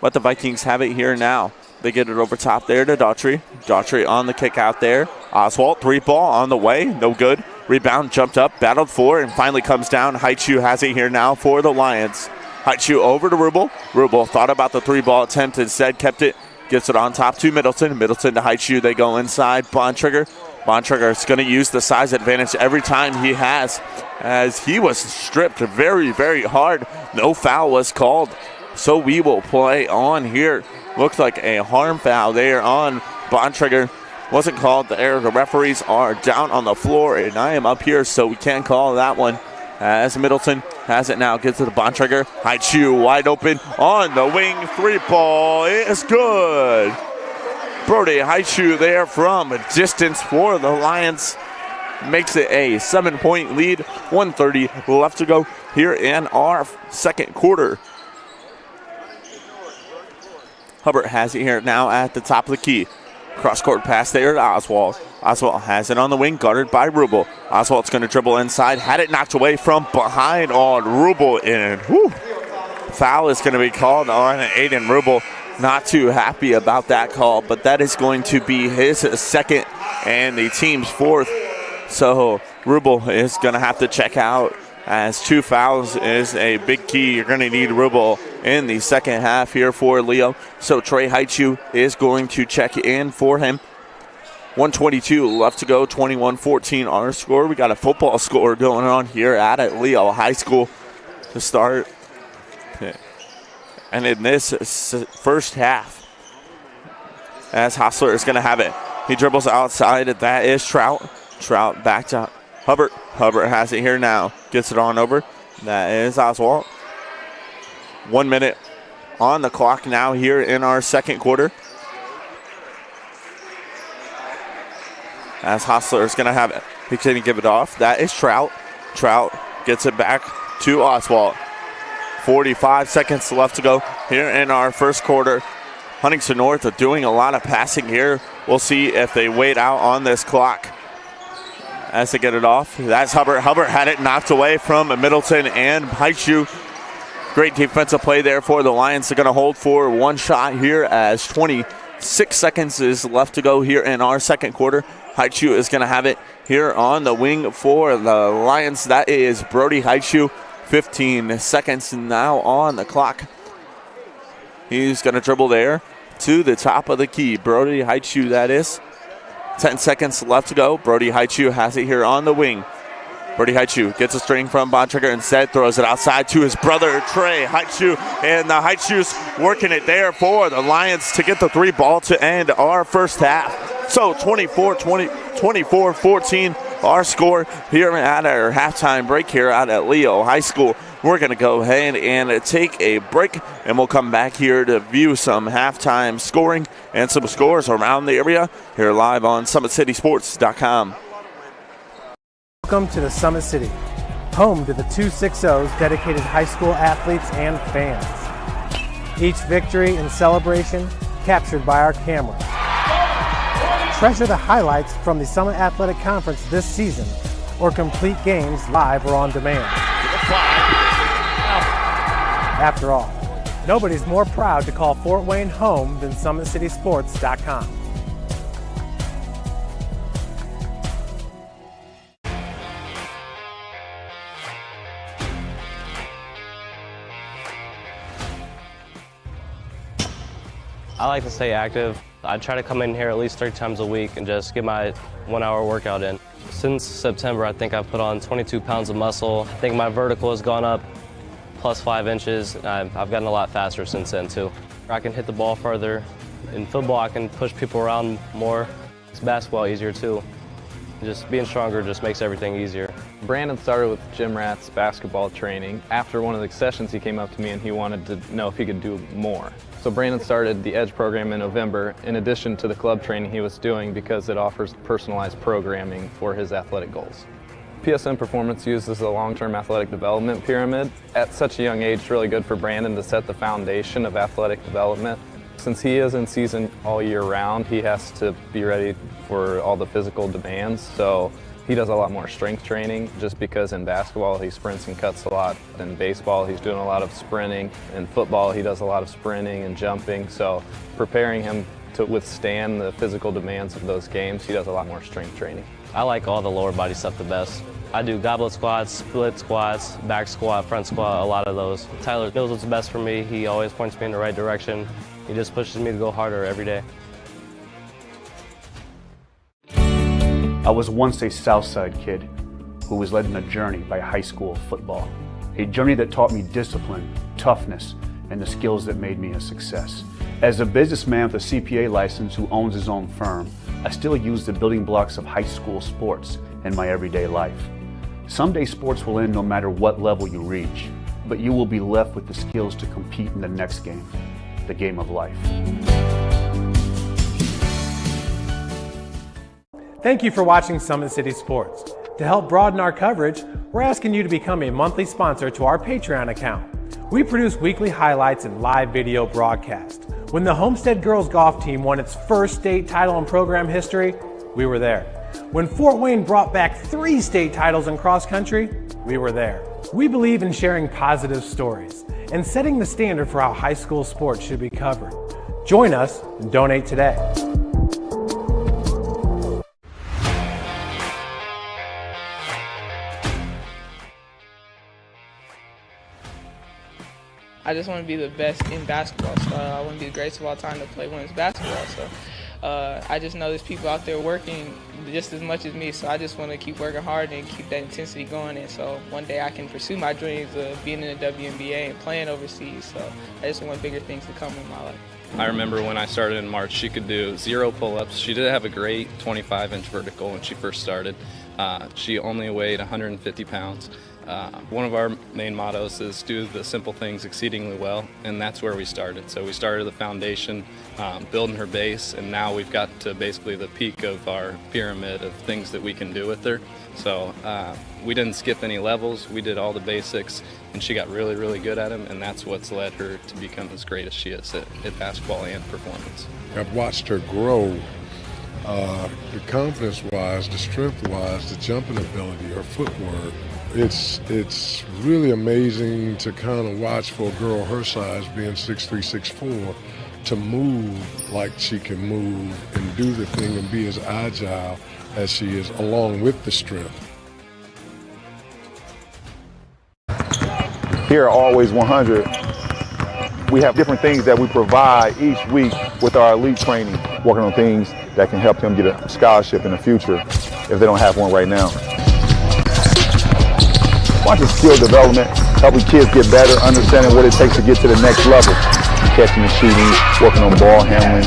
But the Vikings have it here now. They get it over top there to Daughtry. Daughtry on the kick out there. Oswald, 3-ball on the way, no good. Rebound, jumped up, battled for, and finally comes down. Haichu has it here now for the Lions. Haichu over to Rubel. Rubel thought about the 3-ball attempt, instead kept it. Gets it on top to Middleton. Middleton to Haichu. They go inside. Bontrager. Bontrager is going to use the size advantage every time he has, as he was stripped very, very hard. No foul was called, so we will play on here. Looks like a harm foul there on Bontrager. Wasn't called there. The referees are down on the floor, and I am up here, so we can't call that one. As Middleton has it now, gets it to Bontrager. Haichu wide open on the wing. 3-ball is good. Brody Haichu there from a distance for the Lions. Makes it a 7-point lead. 1:30 left to go here in our second quarter. Hubbard has it here now at the top of the key. Cross-court pass there to Oswald. Oswald has it on the wing, guarded by Rubel. Oswald's going to dribble inside, had it knocked away from behind on Rubel, and foul is going to be called on Aiden Rubel. Not too happy about that call, but that is going to be his second and the team's fourth. So Rubel is going to have to check out, as 2 fouls is a big key. You're going to need Rubel in the second half here for Leo. So Trey Haichu is going to check in for him. 1:22 left to go, 21-14 our score. We got a football score going on here at Leo High School to start. And in this first half, as Hostler is going to have it. He dribbles outside. That is Trout. Trout back to Hubbard. Hubbard has it here now. Gets it on over. That is Oswald. 1 minute on the clock now here in our second quarter. As Hostler is going to have it. He's going to give it off. That is Trout. Trout gets it back to Oswald. 45 seconds left to go here in our first quarter. Huntington North are doing a lot of passing here. We'll see if they wait out on this clock as they get it off. That's Hubbard. Hubbard had it knocked away from Middleton and Haichu. Great defensive play there for the Lions. They're going to hold for one shot here as 26 seconds is left to go here in our second quarter. Haichu is going to have it here on the wing for the Lions. That is Brody Haichu. 15 seconds now on the clock. He's going to dribble there to the top of the key. Brody Haichu, that is. 10 seconds left to go. Brody Haichu has it here on the wing. Brody Haichu gets a string from Bontrager, instead throws it outside to his brother, Trey Haichu. And the Haichu's working it there for the Lions to get the 3 ball to end our first half. So 24-14. Our score here at our halftime break here out at Leo High School. We're going to go ahead and take a break, and we'll come back here to view some halftime scoring and some scores around the area here live on SummitCitySports.com. Welcome to the Summit City, home to the 260's dedicated high school athletes and fans. Each victory and celebration captured by our cameras. Treasure the highlights from the Summit Athletic Conference this season, or complete games live or on demand. After all, nobody's more proud to call Fort Wayne home than SummitCitySports.com. I like to stay active. I try to come in here at least 3 times a week and just get my 1-hour workout in. Since September, I think I've put on 22 pounds of muscle. I think my vertical has gone up plus 5 inches. I've gotten a lot faster since then too. I can hit the ball further. In football, I can push people around more. It's basketball easier too. Just being stronger just makes everything easier. Brandon started with gym rats basketball training. After one of the sessions, he came up to me and he wanted to know if he could do more. So Brandon started the EDGE program in November, in addition to the club training he was doing, because it offers personalized programming for his athletic goals. PSN Performance uses the long-term athletic development pyramid. At such a young age, it's really good for Brandon to set the foundation of athletic development. Since he is in season all year round, he has to be ready for all the physical demands. So he does a lot more strength training, just because in basketball he sprints and cuts a lot. In baseball he's doing a lot of sprinting. In football he does a lot of sprinting and jumping. So preparing him to withstand the physical demands of those games, he does a lot more strength training. I like all the lower body stuff the best. I do goblet squats, split squats, back squat, front squat, a lot of those. Tyler knows what's best for me. He always points me in the right direction. He just pushes me to go harder every day. I was once a Southside kid who was led on a journey by high school football. A journey that taught me discipline, toughness, and the skills that made me a success. As a businessman with a CPA license who owns his own firm, I still use the building blocks of high school sports in my everyday life. Someday sports will end no matter what level you reach, but you will be left with the skills to compete in the next game, the game of life. Thank you for watching Summit City Sports. To help broaden our coverage, we're asking you to become a monthly sponsor to our Patreon account. We produce weekly highlights and live video broadcast. When the Homestead girls golf team won its first state title in program history, we were there. When Fort Wayne brought back 3 state titles in cross country, we were there. We believe in sharing positive stories and setting the standard for how high school sports should be covered. Join us and donate today. I just want to be the best in basketball. So I want to be the greatest of all time to play women's basketball. So I just know there's people out there working just as much as me. So I just want to keep working hard and keep that intensity going. And so one day I can pursue my dreams of being in the WNBA and playing overseas. So I just want bigger things to come in my life. I remember when I started in March, she could do 0 pull-ups. She did have a great 25-inch vertical when she first started. She only weighed 150 pounds. One of our main mottos is do the simple things exceedingly well, and that's where we started. So we started the foundation, building her base, and now we've got to basically the peak of our pyramid of things that we can do with her. So we didn't skip any levels, we did all the basics, and she got really, really good at them, and that's what's led her to become as great as she is at basketball and performance. I've watched her grow, the confidence-wise, the strength-wise, the jumping ability, her footwork. It's really amazing to kind of watch for a girl her size, being 6'3", 6'4", to move like she can move and do the thing and be as agile as she is, along with the strength. Here at Always 100, we have different things that we provide each week with our elite training, working on things that can help them get a scholarship in the future if they don't have one right now. Watching skill development, helping kids get better, understanding what it takes to get to the next level. Catching and shooting, working on ball handling.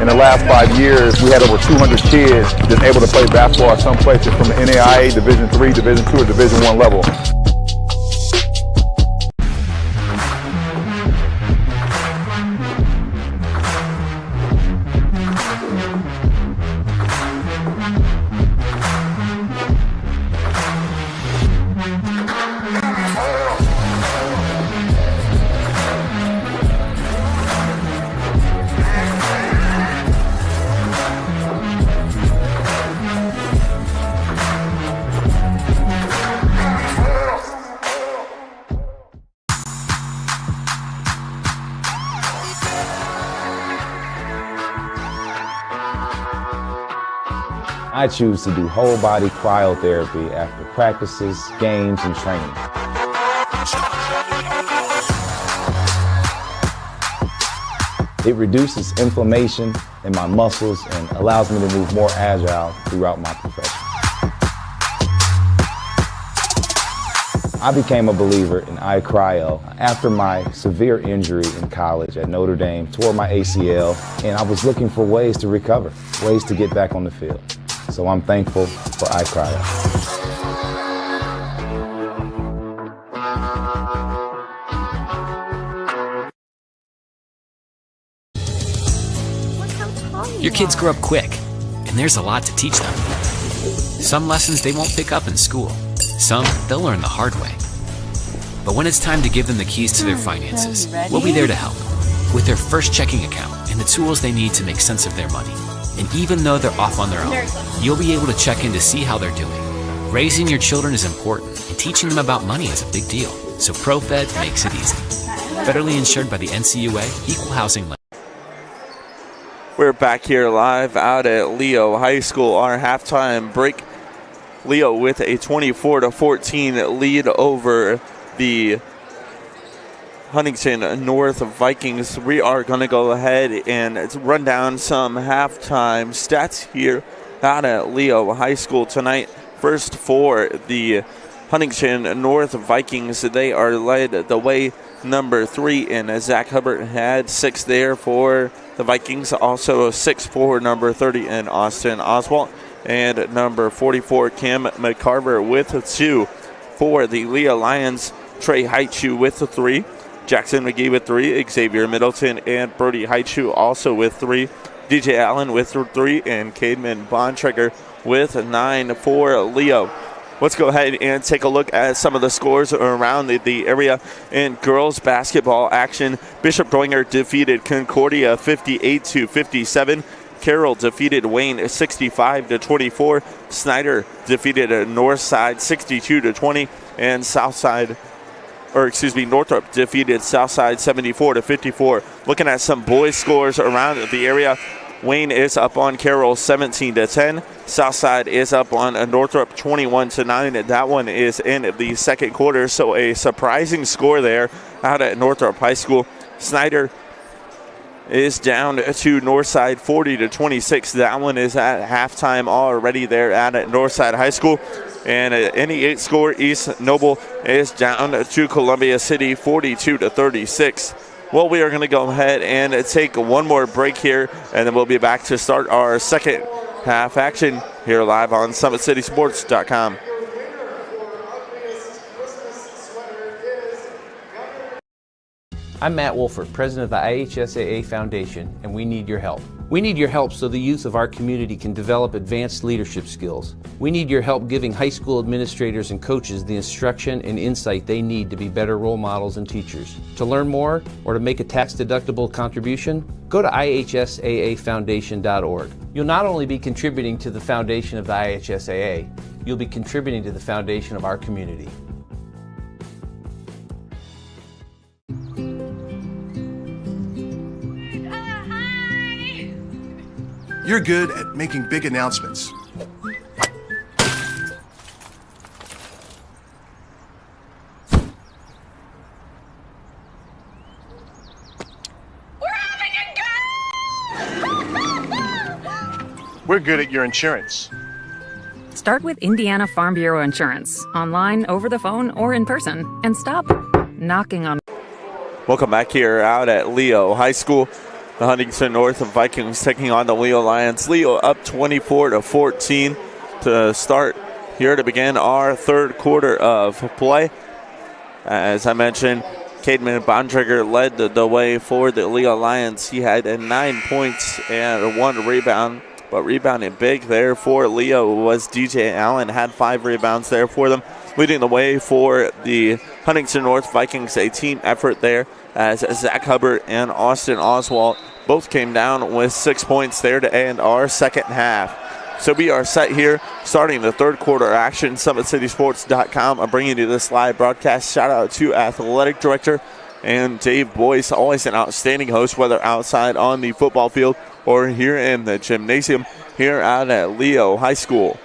In the last 5 years, we had over 200 kids that's able to play basketball at some places from the NAIA, Division III, Division II, or Division I level. I choose to do whole body cryotherapy after practices, games, and training. It reduces inflammation in my muscles and allows me to move more agile throughout my profession. I became a believer in iCryo after my severe injury in college at Notre Dame, tore my ACL, and I was looking for ways to recover, ways to get back on the field. So I'm thankful for iCryo. Your kids grow up quick, and there's a lot to teach them. Some lessons they won't pick up in school. Some they'll learn the hard way. But when it's time to give them the keys to their finances, we'll be there to help with their first checking account and the tools they need to make sense of their money. And even though they're off on their own, you'll be able to check in to see how they're doing. Raising your children is important, and teaching them about money is a big deal. So ProFed makes it easy. Federally insured by the NCUA, Equal Housing Lender. We're back here live out at Leo High School. Our halftime break. Leo with a 24-14 lead over the Huntington North Vikings. We are going to go ahead and run down some halftime stats here out at Leo High School tonight. First for the Huntington North Vikings, they are led the way number 3, and Zach Hubbard had 6 there for the Vikings. Also 6 for number 30 in Austin Oswalt, and number 44 Cam McCarver with 2 for the Lea Lions. Trey Haichu with 3. Jackson McGee with 3, Xavier Middleton and Brody Haichu also with 3, DJ Allen with 3, and Cademan Bontrager with 9 for Leo. Let's go ahead and take a look at some of the scores around the area in girls basketball action. Bishop Doinger defeated Concordia 58-57. Carroll defeated Wayne 65-24. Snyder defeated Northside 62-20, and Northrop defeated Southside 74-54. Looking at some boys scores around the area, Wayne is up on Carroll 17-10. Southside is up on Northrop 21-9. That one is in the second quarter, so a surprising score there out at Northrop High School. Snyder is down to Northside 40-26. That one is at halftime already there at Northside High School. And in the 8th score, East Noble is down to Columbia City 42-36. Well, we are going to go ahead and take one more break here, and then we'll be back to start our second half action here live on SummitCitySports.com. I'm Matt Wolford, president of the IHSAA Foundation, and we need your help. We need your help so the youth of our community can develop advanced leadership skills. We need your help giving high school administrators and coaches the instruction and insight they need to be better role models and teachers. To learn more or to make a tax-deductible contribution, go to ihsaafoundation.org. You'll not only be contributing to the foundation of the IHSAA, you'll be contributing to the foundation of our community. You're good at making big announcements. We're good at your insurance. Start with Indiana Farm Bureau Insurance, online, over the phone, or in person, and stop knocking on. Welcome back here out at Leo High School. The Huntington North Vikings taking on the Leo Lions. Leo up 24-14 to start here to begin our third quarter of play. As I mentioned, Cademan Bontrager led the way for the Leo Lions. He had 9 points and 1 rebound, but rebounding big there for Leo was DJ Allen, had 5 rebounds there for them. Leading the way for the Huntington North Vikings, a team effort there as Zach Hubbard and Austin Oswald both came down with 6 points there to end our second half. So we are set here starting the third quarter action. SummitCitySports.com. I'm bringing you this live broadcast. Shout out to Athletic Director and Dave Boyce, always an outstanding host, whether outside on the football field or here in the gymnasium here out at Leo High School.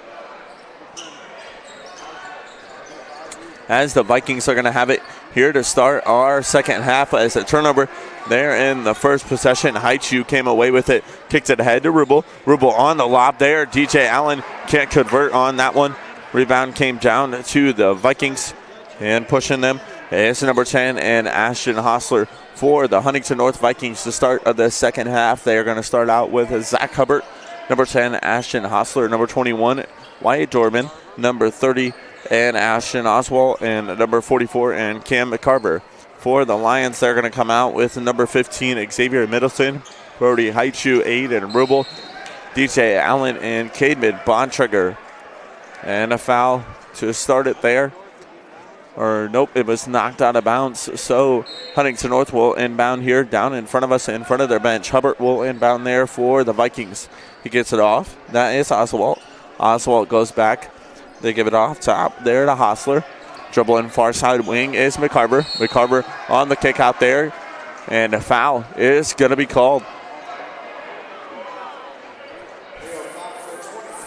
As the Vikings are going to have it here to start our second half as a turnover there in the first possession. Haichu came away with it, kicked it ahead to Rubel. Rubel on the lob there. DJ Allen can't convert on that one. Rebound came down to the Vikings, and pushing them is number 10 and Ashton Hostler for the Huntington North Vikings to start of the second half. They are going to start out with Zach Hubbard, number 10 Ashton Hostler, number 21 Wyatt Dorman, number 30 and Ashton Oswald, and number 44 and Cam McCarver. For the Lions, they're going to come out with number 15 Xavier Middleton, Brody Haichu, Aiden Rubel, DJ Allen, and Cademan Bontrager. And a foul to start it there. Or nope, it was knocked out of bounds. So Huntington North will inbound here down in front of us, in front of their bench. Hubbard will inbound there for the Vikings. He gets it off. That is Oswald. Oswald goes back. They give it off top there to Hostler. Dribbling far side wing is McCarver. McCarver on the kick out there. And a foul is going to be called.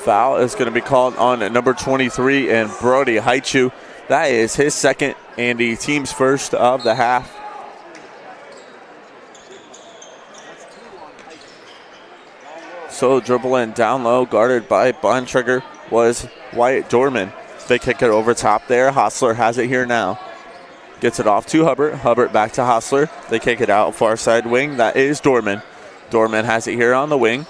Foul is going to be called on number 23 and Brody Haichu. That is his second and the team's first of the half. So dribbling down low, guarded by Bontrager, was Wyatt Dorman. They kick it over top there. Hostler has it here now. Gets it off to Hubbard. Hubbard back to Hostler. They kick it out far side wing. That is Dorman. Dorman has it here on the wing.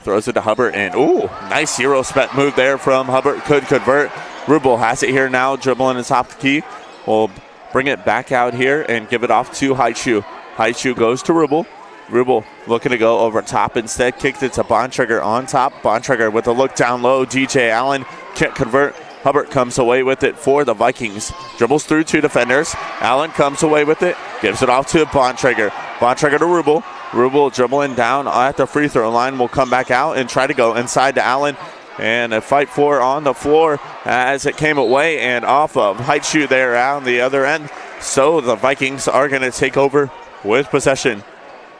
Throws it to Hubbard, and ooh, nice Euro spec move there from Hubbard. Could convert. Rubel has it here now, dribbling atop the key. Will bring it back out here and give it off to Haichu. Haichu goes to Rubel. Rubel looking to go over top instead. Kicked it to Bontrager on top. Bontrager with a look down low. DJ Allen can't convert. Hubbard comes away with it for the Vikings. Dribbles through 2 defenders. Allen comes away with it. Gives it off to Bontrager. Bontrager to Rubel. Rubel dribbling down at the free throw line. Will come back out and try to go inside to Allen. And a fight for on the floor as it came away and off of Heitschuh there on the other end. So the Vikings are going to take over with possession.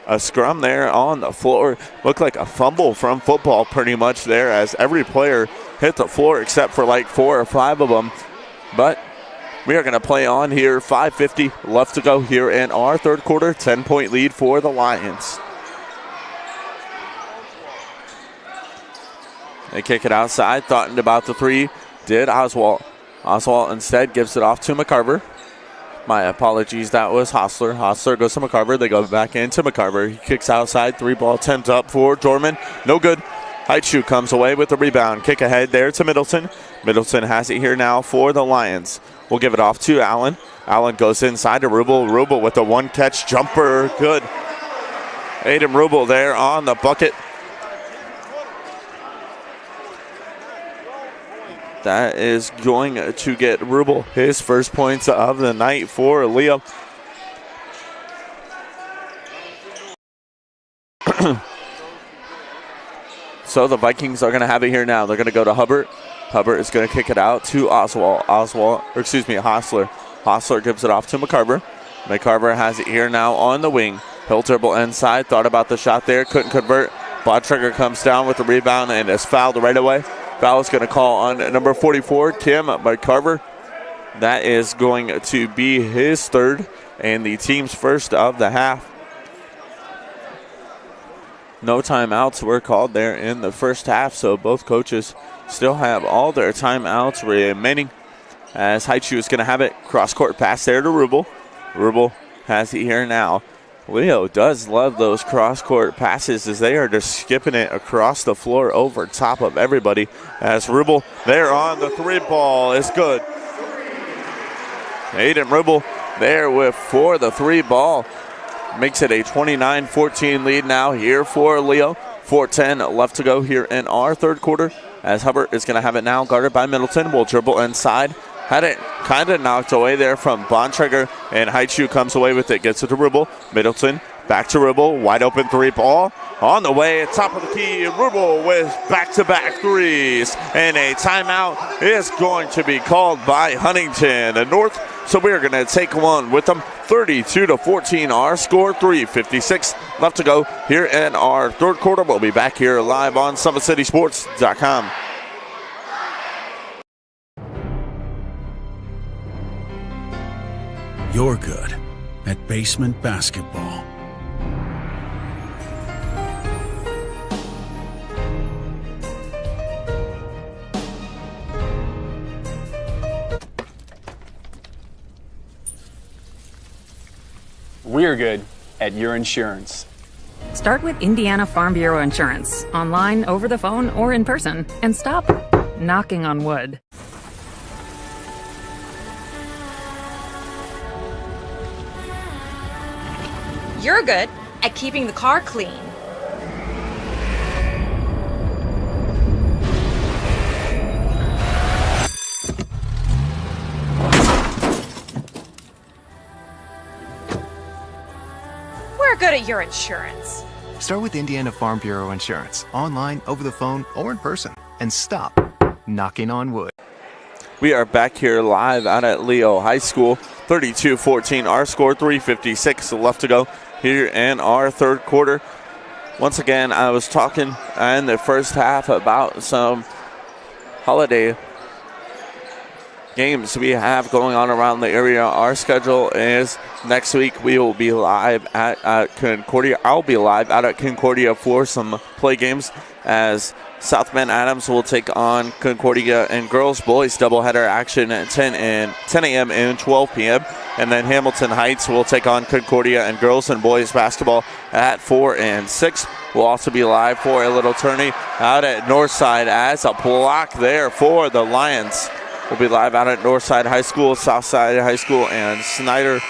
A scrum there on the floor. Looked like a fumble from football pretty much there as every player hit the floor except for like 4 or 5 of them. But we are going to play on here. 5:50 left to go here in our third quarter. 10-point lead for the Lions. They kick it outside. Thought about the 3. Did Oswalt. Oswalt instead gives it off to McCarver. My apologies, that was Hostler. Hostler goes to McCarver. They go back into McCarver. He kicks outside. 3-ball attempt up for Dorman. No good. Heitschuh comes away with the rebound. Kick ahead there to Middleton. Middleton has it here now for the Lions. We'll give it off to Allen. Allen goes inside to Rubel. Rubel with the 1-catch jumper. Good. Aiden Rubel there on the bucket. That is going to get Rubel his first points of the night for Leo. So the Vikings are going to have it here now. They're going to go to Hubbard. Hubbard is going to kick it out to Hostler. Hostler gives it off to McCarver. McCarver has it here now on the wing. He'll dribble inside. Thought about the shot there. Couldn't convert. Bontrager comes down with the rebound and is fouled right away. Foul is going to call on number 44, Kim McCarver. That is going to be his third and the team's first of the half. No timeouts were called there in the first half, so both coaches still have all their timeouts remaining. As Heitschuh is going to have it. Cross-court pass there to Rubel. Rubel has it here now. Leo does love those cross-court passes as they are just skipping it across the floor over top of everybody. As Rubel there on the 3-ball is good. Aiden Rubel there for the 3-ball. Makes it a 29-14 lead now here for Leo. 4:10 left to go here in our third quarter. As Hubbard is going to have it now, guarded by Middleton. Will dribble inside. Had it kind of knocked away there from Bontrager, and Heitschuh comes away with it. Gets it to Rubel. Middleton back to Rubel. Wide open 3-ball. On the way, top of the key, Rubel with back-to-back threes. And a timeout is going to be called by Huntington North. So we're going to take one with them. 32-14 our score. 3:56 left to go here in our third quarter. We'll be back here live on SummitCitySports.com. You're good at basement basketball. We're good at your insurance. Start with Indiana Farm Bureau Insurance, online, over the phone, or in person, and stop knocking on wood. You're good at keeping the car clean. We're good at your insurance. Start with Indiana Farm Bureau Insurance, online, over the phone, or in person, and stop knocking on wood. We are back here live out at Leo High School. 32-14 our score. 3:56 left to go here in our third quarter. Once again, I was talking in the first half about some holiday games we have going on around the area. Our schedule is next week we will be live at Concordia. I'll be live out at Concordia for some play games as South Bend Adams will take on Concordia and girls boys doubleheader action at 10 a.m. and 12 p.m. And then Hamilton Heights will take on Concordia and girls and boys basketball at 4 and 6. We'll also be live for a little tourney out at Northside as a block there for the Lions. We'll be live out at Northside High School, Southside High School, and Snyder.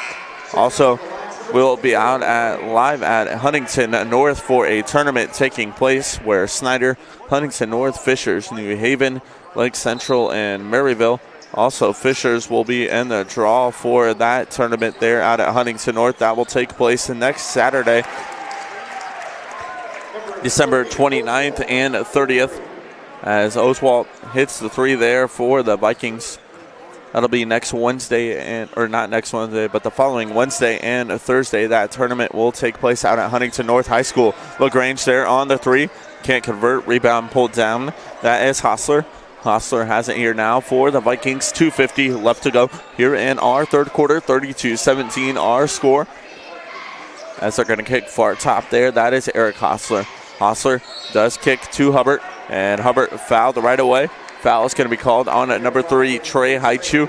Also We'll be out live at Huntington North for a tournament taking place where Snyder, Huntington North, Fishers, New Haven, Lake Central, and Maryville. Also, Fishers will be in the draw for that tournament there out at Huntington North. That will take place next Saturday, December 29th and 30th, as Oswalt hits the three there for the Vikings. That'll be next Wednesday, or not next Wednesday, but the following Wednesday and Thursday. That tournament will take place out at Huntington North High School. LaGrange there on the three. Can't convert. Rebound pulled down. That is Hostler. Hostler has it here now for the Vikings. 2:50 left to go here in our third quarter. 32-17 our score. As they're going to kick far top there, that is Eric Hostler. Hostler does kick to Hubbard, and Hubbard fouled right away. Foul is going to be called on at number 3, Trey Haichu.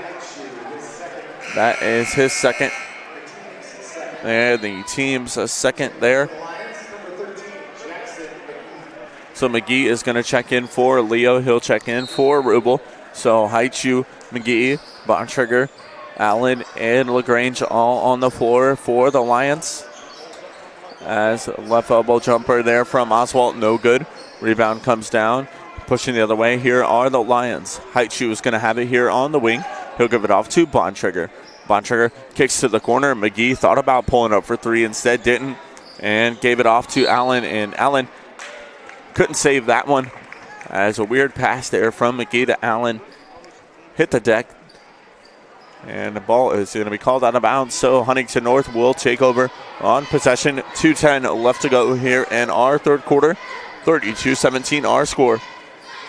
That is his second. And the team's second there. So McGee is going to check in for Leo. He'll check in for Rubel. So Haichu, McGee, Bontrager, Allen, and LaGrange all on the floor for the Lions. As left elbow jumper there from Oswalt, no good. Rebound comes down. Pushing the other way, here are the Lions. Haichu is going to have it here on the wing. He'll give it off to Bontrager. Bontrager kicks to the corner. McGee thought about pulling up for three, instead didn't, and gave it off to Allen. And Allen couldn't save that one, as a weird pass there from McGee to Allen hit the deck. And the ball is going to be called out of bounds, so Huntington North will take over on possession. 2:10 left to go here in our third quarter. 32-17 our score.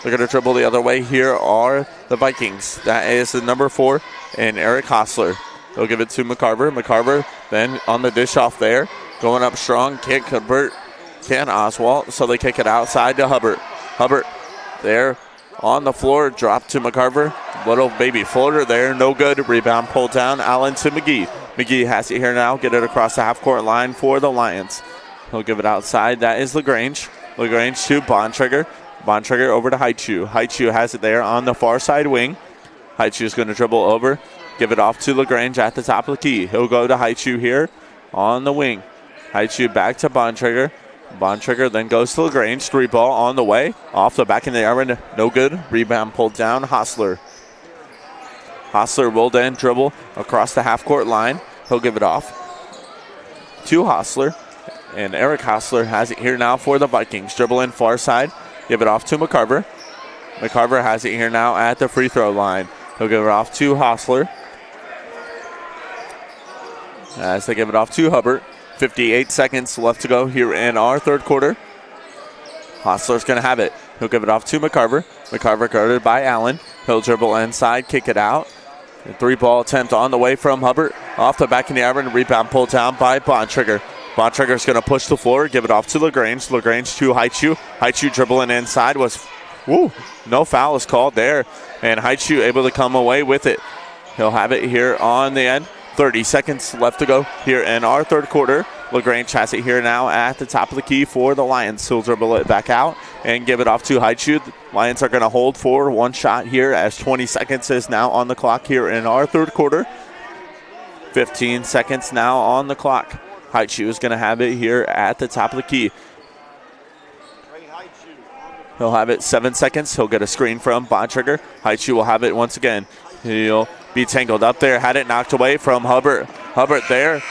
They're going to dribble the other way. Here are the Vikings. That is the number 4, and Eric Hostler. He'll give it to McCarver. McCarver then on the dish off there. Going up strong. Can't convert. Can Oswalt. So they kick it outside to Hubbard. Hubbard there on the floor. Drop to McCarver. Little baby floater there. No good. Rebound pulled down. Allen to McGee. McGee has it here now. Get it across the half-court line for the Lions. He'll give it outside. That is LaGrange. LaGrange to Bontrager. Bontrager over to Haichu. Haichu has it there on the far side wing. Haichu is going to dribble over. Give it off to LaGrange at the top of the key. He'll go to Haichu here on the wing. Haichu back to Bontrager. Bontrager then goes to LaGrange. 3-ball on the way. Off the back in the iron. No good. Rebound pulled down. Hostler. Hostler will then dribble across the half-court line. He'll give it off to Hostler. And Eric Hostler has it here now for the Vikings. Dribble in far side. Give it off to McCarver. McCarver has it here now at the free throw line. He'll give it off to Hostler. As they give it off to Hubbard. 58 seconds left to go here in our third quarter. Hostler's going to have it. He'll give it off to McCarver. McCarver guarded by Allen. He'll dribble inside, kick it out. A 3-ball attempt on the way from Hubbard. Off the back in the iron. Rebound pulled down by Bontrager. Bontrager's going to push the floor, give it off to LaGrange. LaGrange to Haichu. Haichu dribbling inside was, no foul is called there. And Haichu able to come away with it. He'll have it here on the end. 30 seconds left to go here in our third quarter. LaGrange has it here now at the top of the key for the Lions. He'll dribble it back out and give it off to Haichu. The Lions are going to hold for one shot here, as 20 seconds is now on the clock here in our third quarter. 15 seconds now on the clock. Haichu is going to have it here at the top of the key. He'll have it 7 seconds. He'll get a screen from Bontrager. Haichu will have it once again. He'll be tangled up there. Had it knocked away from Hubbard. Hubbard there.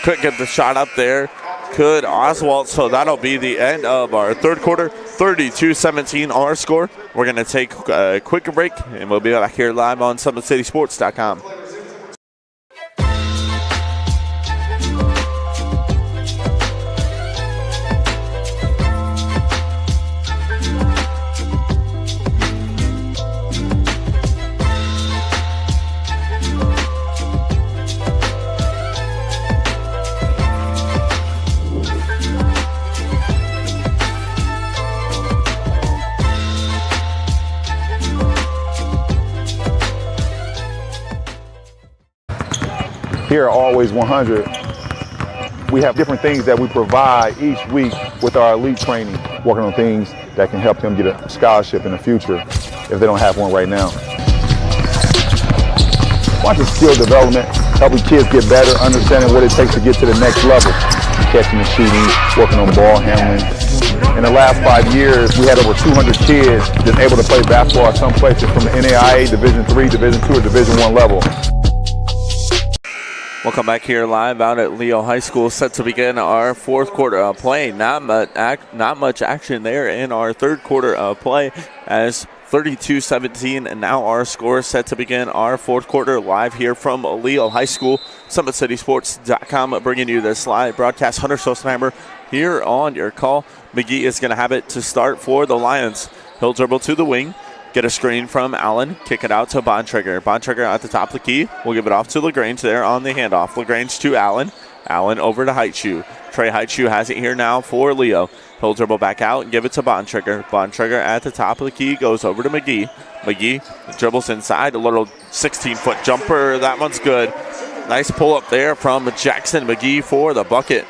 Couldn't get the shot up there. Could Oswalt. So that'll be the end of our third quarter. 32-17 our score. We're going to take a quick break, and we'll be back here live on SummitCitySports.com. Here at Always 100, we have different things that we provide each week with our elite training, working on things that can help them get a scholarship in the future if they don't have one right now. Watch the skill development helping kids get better, understanding what it takes to get to the next level. Catching and shooting, working on ball handling. In the last 5 years, we had over 200 kids that's able to play basketball at some places from the NAIA, Division III, Division II, or Division I level. Welcome back here live out at Leo High School, set to begin our fourth quarter of play. Not much action there in our third quarter of play as 32-17, and now our score set to begin our fourth quarter live here from Leo High School. SummitCitySports.com bringing you this live broadcast. Hunter Sosenheimer here on your call. McGee is going to have it to start for the Lions. He'll dribble to the wing, get a screen from Allen, kick it out to Bontrager. Bontrager at the top of the key. We'll give it off to LaGrange there on the handoff. LaGrange to Allen. Allen over to Heitschuh. Trey Heitschuh has it here now for Leo. He'll dribble back out and give it to Bontrager. Bontrager at the top of the key goes over to McGee. McGee dribbles inside, a little 16-foot jumper. That one's good. Nice pull up there from Jackson McGee for the bucket.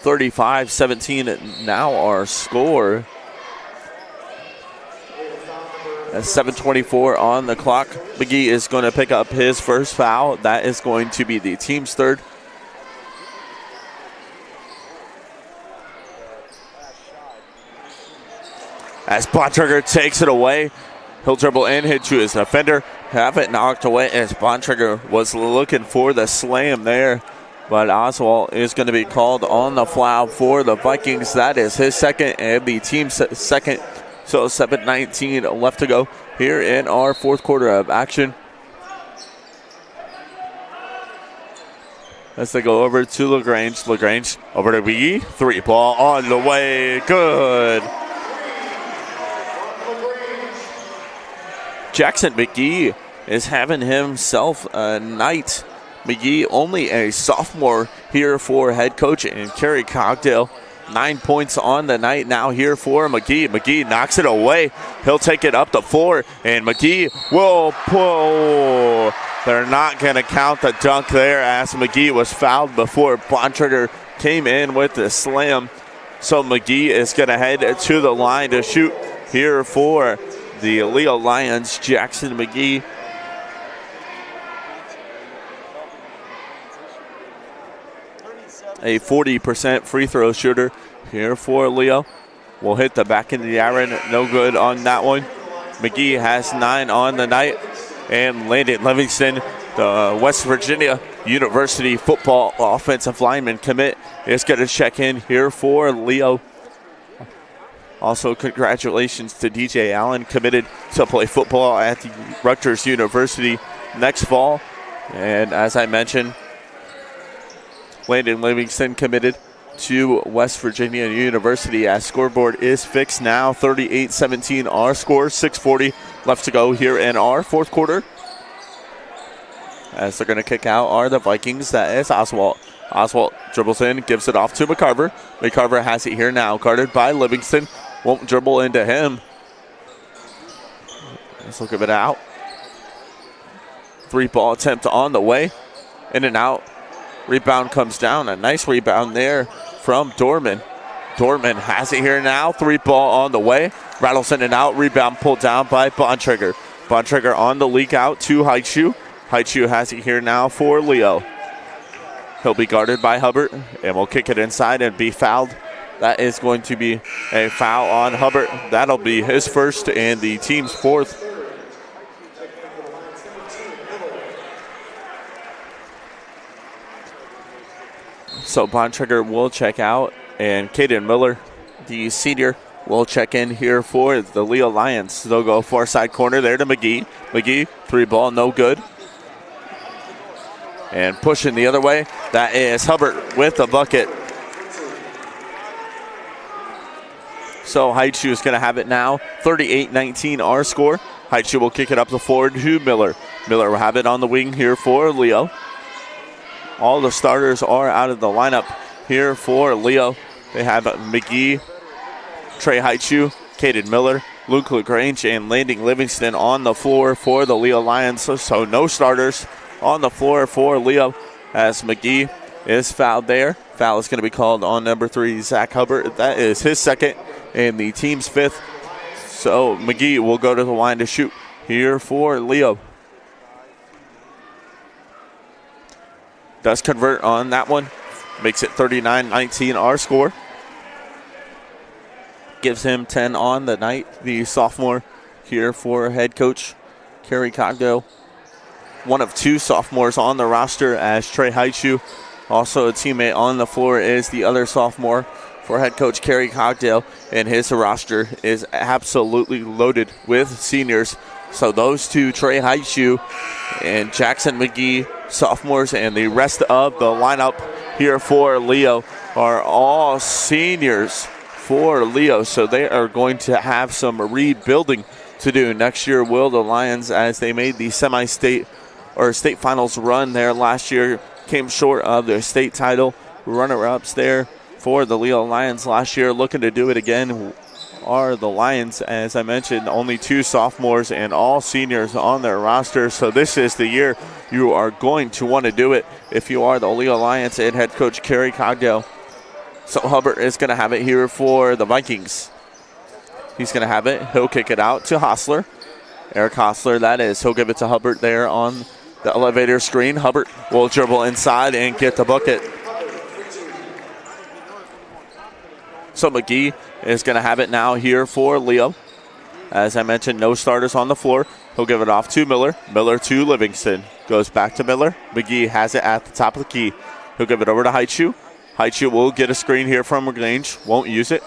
35-17 now our score. At 7:24 on the clock. McGee is going to pick up his first foul. That is going to be the team's third. As Bontrager takes it away, he'll dribble in, hit to his defender, have it knocked away as Bontrager was looking for the slam there. But Oswald is going to be called on the foul for the Vikings. That is his second and the team's second. So 7:19 left to go here in our fourth quarter of action. As they go over to LaGrange. LaGrange over to McGee. 3-ball on the way. Good. Jackson McGee is having himself a night. McGee only a sophomore here for head coach and Kerry Cogdale. 9 points on the night now here for McGee. McGee knocks it away. He'll take it up the floor, and McGee will pull. They're not going to count the dunk there as McGee was fouled before Bontrager came in with the slam. So McGee is going to head to the line to shoot here for the Leo Lions. Jackson McGee. A 40% free throw shooter here for Leo. Will hit the back end of the iron. No good on that one. McGee has 9 on the night. And Landon Livingston, the West Virginia University football offensive lineman commit, is going to check in here for Leo. Also, congratulations to DJ Allen, committed to play football at the Rutgers University next fall. And as I mentioned, Landon Livingston committed to West Virginia University. As scoreboard is fixed now, 38-17 our score, 6:40 left to go here in our fourth quarter. As they're going to kick out are the Vikings. That is Oswald. Oswald dribbles in, gives it off to McCarver. McCarver has it here now, guarded by Livingston. Won't dribble into him. Let's look at it out. 3-ball attempt on the way. In and out. Rebound comes down. A nice rebound there from Dorman. Dorman has it here now. 3-ball on the way. Rattles in and out. Rebound pulled down by Bontrager. Bontrager on the leak out to Heitschuh. Heitschuh has it here now for Leo. He'll be guarded by Hubbard and will kick it inside and be fouled. That is going to be a foul on Hubbard. That'll be his first and the team's fourth. So Bontrager will check out, and Caden Miller, the senior, will check in here for the Leo Lions. They'll go far side corner there to McGee. McGee, 3-ball, no good. And pushing the other way, that is Hubbard with the bucket. So Heitschuh is going to have it now. 38-19 our score. Heitschuh will kick it up the floor to Miller. Miller will have it on the wing here for Leo. All the starters are out of the lineup here for Leo. They have McGee, Trey Heitschuh, Caden Miller, Luke LaGrange, and Landon Livingston on the floor for the Leo Lions. So no starters on the floor for Leo as McGee is fouled there. Foul is going to be called on number 3, Zach Hubbard. That is his second and the team's 5th. So McGee will go to the line to shoot here for Leo. does convert on that one. Makes it 39-19 our score. Gives him 10 on the night. The sophomore here for head coach Kerry Cogdell. One of 2 sophomores on the roster as Trey Haichu. Also a teammate on the floor is the other sophomore for head coach Kerry Cogdell. And his roster is absolutely loaded with seniors. So those 2, Trey Haichu and Jackson McGee, sophomores, and the rest of the lineup here for Leo are all seniors for Leo. So they are going to have some rebuilding to do next year. Will the Lions, as they made the semi-state or state finals run there last year, came short of their state title. Runner-ups there for the Leo Lions last year, looking to do it again are the Lions. As I mentioned, only 2 sophomores and all seniors on their roster. So this is the year you are going to want to do it if you are the Leo Lions and head coach Kerry Cogdell. So Hubbard is going to have it here for the Vikings. He's going to have it. He'll kick it out to Hostler. Eric Hostler, that is. He'll give it to Hubbard there on the elevator screen. Hubbard will dribble inside and get the bucket. So McGee is going to have it now here for Leo. As I mentioned, no starters on the floor. He'll give it off to Miller. Miller to Livingston. Goes back to Miller. McGee has it at the top of the key. He'll give it over to Haichu. Haichu will get a screen here from LaGrange. Won't use it.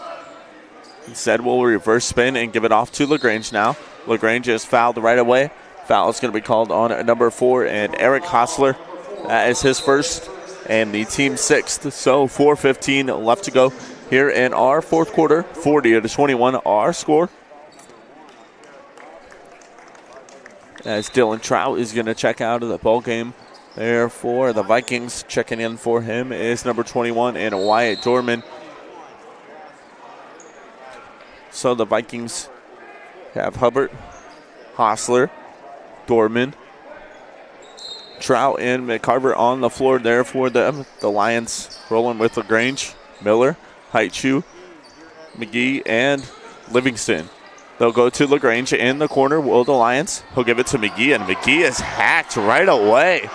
Instead, will reverse spin and give it off to LaGrange now. LaGrange is fouled right away. Foul is going to be called on number 4, and Eric Hostler. That is his first and the team's 6th. So 4:15 left to go here in our fourth quarter. 40-21 our score. As Dylan Trout is going to check out of the ball game there for the Vikings. Checking in for him is number 21 and Wyatt Dorman. So the Vikings have Hubbard, Hostler, Dorman, Trout, and McCarver on the floor there for them. The Lions rolling with LaGrange, Miller, Haichu, McGee, and Livingston. They'll go to LaGrange in the corner. Will the Lions? He'll give it to McGee, and McGee is hacked right away.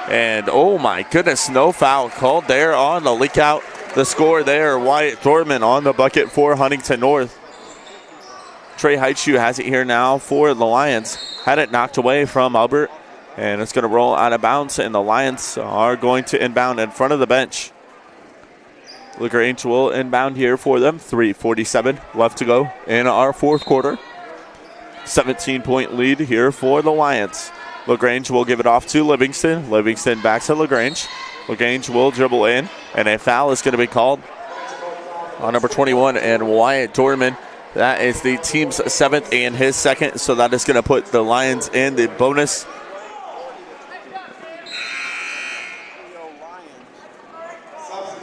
And oh my goodness, no foul called there on the leak out. The score there, Wyatt Dorman on the bucket for Huntington North. Trey Haichu has it here now for the Lions. Had it knocked away from Albert, and it's going to roll out of bounds, and the Lions are going to inbound in front of the bench. LaGrange will inbound here for them. 3:47 left to go in our fourth quarter. 17-point lead here for the Lions. LaGrange will give it off to Livingston. Livingston back to LaGrange. LaGrange will dribble in, and a foul is going to be called on number 21 and Wyatt Dorman. That is the team's 7th and his 2nd, so that is going to put the Lions in the bonus.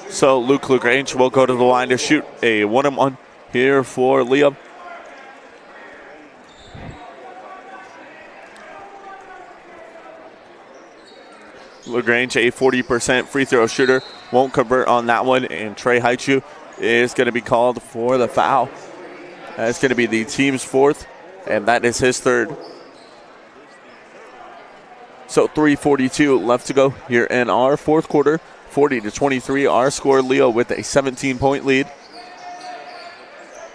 So Luke LaGrange will go to the line to shoot a 1-on-1 here for Liam. LaGrange, a 40% free throw shooter, won't convert on that one, and Trey Haichu is going to be called for the foul. That's going to be the team's 4th, and that is his 3rd. So 3:42 left to go here in our fourth quarter. 40-23 our score. Leo with a 17-point lead.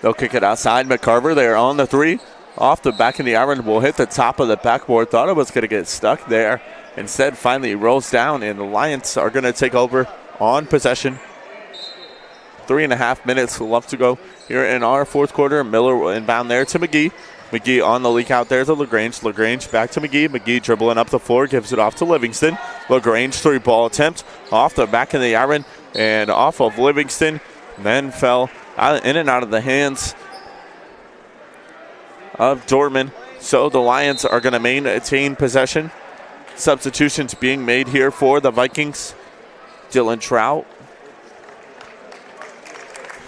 They'll kick it outside. McCarver there on the 3. Off the back of the iron, will hit the top of the backboard. Thought it was going to get stuck there. Instead, finally rolls down, and the Lions are going to take over on possession. 3.5 minutes left to go here in our fourth quarter. Miller will inbound there to McGee. McGee on the leak out there to LaGrange. LaGrange back to McGee. McGee dribbling up the floor, gives it off to Livingston. LaGrange 3-ball attempt off the back of the iron and off of Livingston. Then fell in and out of the hands of Dorman. So the Lions are going to maintain possession. Substitutions being made here for the Vikings. Dylan Trout,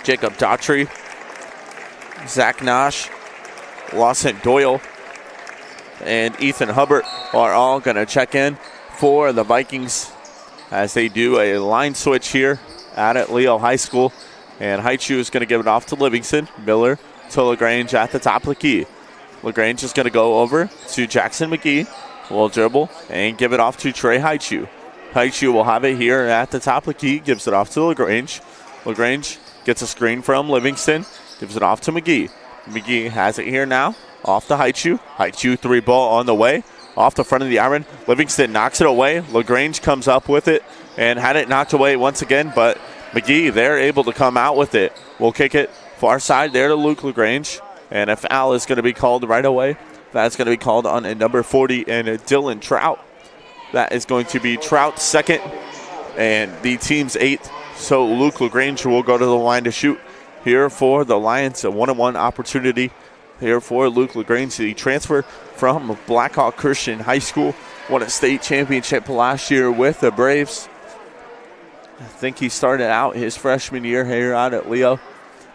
Jacob Daughtry, Zach Nosh, Lawson Doyle, and Ethan Hubbard are all going to check in for the Vikings as they do a line switch here at Leo High School. And Haichu is going to give it off to Livingston. Miller to LaGrange at the top of the key. LaGrange is going to go over to Jackson McGee. Will dribble and give it off to Trey Haichu. Haichu will have it here at the top of the key, gives it off to LaGrange. LaGrange gets a screen from Livingston, gives it off to McGee. McGee has it here now, off to Haichu. Haichu 3-ball on the way, off the front of the iron. Livingston knocks it away. LaGrange comes up with it and had it knocked away once again, but McGee, they're able to come out with it. We'll kick it far side there to Luke LaGrange, and a foul is going to be called right away. That's going to be called on a number 40 and a Dylan Trout. That is going to be Trout's second and the team's 8th. So Luke LaGrange will go to the line to shoot here for the Lions. A 1-on-1 opportunity here for Luke LaGrange. The transfer from Blackhawk Christian High School. Won a state championship last year with the Braves. I think he started out his freshman year here out at Leo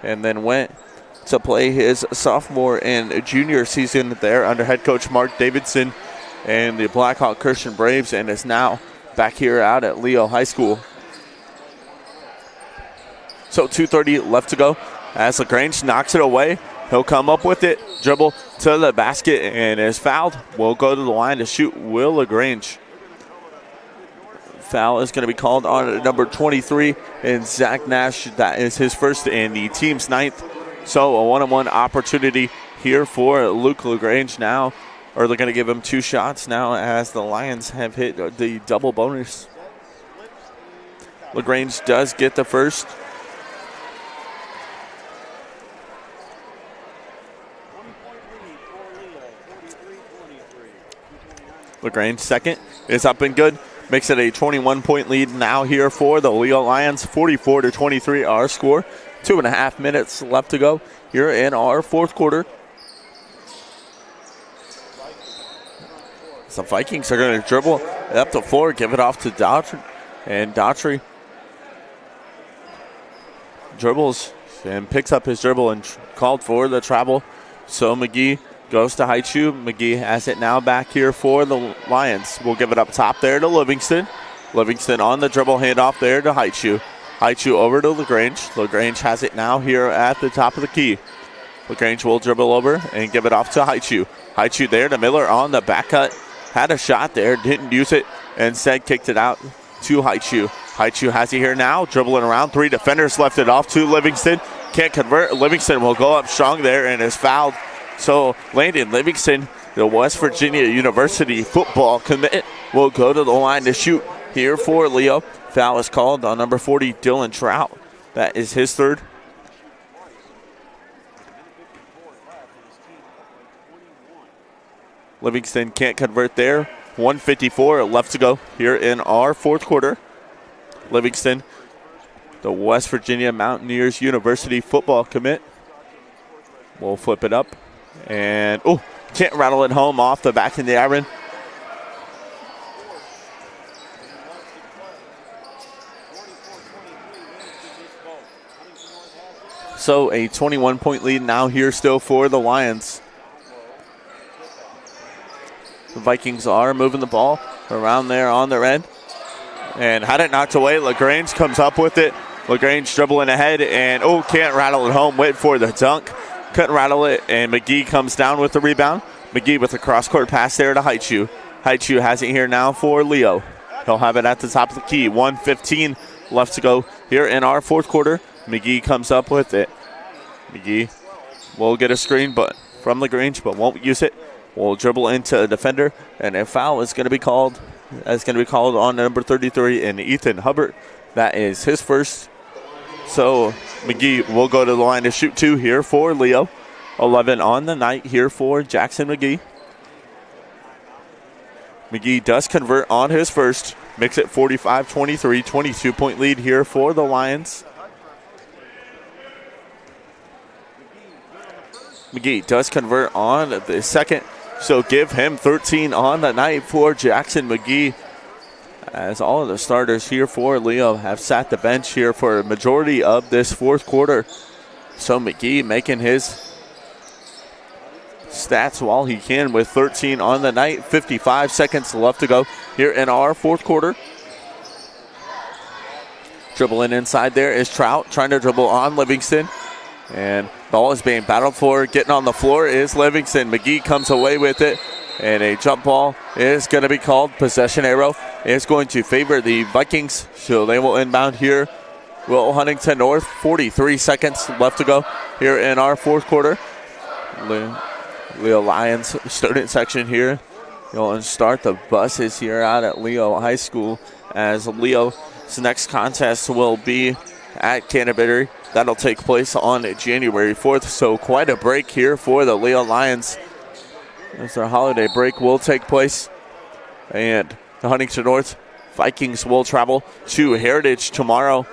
and then went to play his sophomore and junior season there under head coach Mark Davidson and the Blackhawk Christian Braves, and is now back here out at Leo High School. So 2:30 left to go as LaGrange knocks it away. He'll come up with it, dribble to the basket, and is fouled. Will go to the line to shoot Will LaGrange. Foul is going to be called on number 23, and Zach Nash. That is his first and the team's 9th. So a 1-on-1 opportunity here for Luke LaGrange now. Or they're going to give him 2 shots now as the Lions have hit the double bonus. LaGrange does get the first. LaGrange second is up and good. Makes it a 21-point lead now here for the Leo Lions. 44-23 our score. 2.5 minutes left to go here in our fourth quarter. The Vikings are going to dribble up the floor, give it off to Daughtry. And Daughtry dribbles and picks up his dribble and called for the travel. So McGee goes to Haichu. McGee has it now back here for the Lions. We'll give it up top there to Livingston. Livingston on the dribble, handoff there to Haichu. Haichu over to LaGrange. LaGrange has it now here at the top of the key. LaGrange will dribble over and give it off to Haichu. Haichu there to Miller on the back cut. Had a shot there, didn't use it, instead kicked it out to Haichu. Haichu has it here now, dribbling around. 3 defenders left it off to Livingston. Can't convert. Livingston will go up strong there and is fouled. So Landon Livingston, the West Virginia University football commit, will go to the line to shoot here for Leo. Foul is called on number 40, Dylan Trout. That is his 3rd. Livingston can't convert there. 1:54 left to go here in our fourth quarter. Livingston, the West Virginia Mountaineers University football commit. We'll flip it up. And, can't rattle it home off the back of the iron. So a 21-point lead now here still for the Lions. The Vikings are moving the ball around there on their end. And had it knocked away. LaGrange comes up with it. LaGrange dribbling ahead and, can't rattle it home. Wait for the dunk. Couldn't rattle it, and McGee comes down with the rebound. McGee with a cross-court pass there to Haichu. Haichu has it here now for Leo. He'll have it at the top of the key. 1:15 left to go here in our fourth quarter. McGee comes up with it. McGee will get a screen from LaGrange, but won't use it. Will dribble into a defender, and a foul is going to be called. That's going to be called on number 33 and Ethan Hubbard. That is his first. So McGee will go to the line to shoot 2 here for Leo. 11 on the night here for Jackson McGee. McGee does convert on his first. Makes it 45-23, 22-point lead here for the Lions. McGee does convert on the second. So give him 13 on the night for Jackson McGee, as all of the starters here for Leo have sat the bench here for a majority of this fourth quarter. So McGee making his stats while he can with 13 on the night. 55 seconds left to go here in our fourth quarter. Dribbling inside there is Trout, trying to dribble on Livingston. And ball is being battled for. Getting on the floor is Livingston. McGee comes away with it. And a jump ball is going to be called. Possession arrow is going to favor the Vikings, so they will inbound here. Will Huntington North, 43 seconds left to go here in our fourth quarter. Leo Lions student section here. You'll start the buses here out at Leo High School, as Leo's next contest will be at Canterbury. That'll take place on January 4th, so quite a break here for the Leo Lions as their holiday break will take place. And the Huntington North Vikings will travel to Heritage tomorrow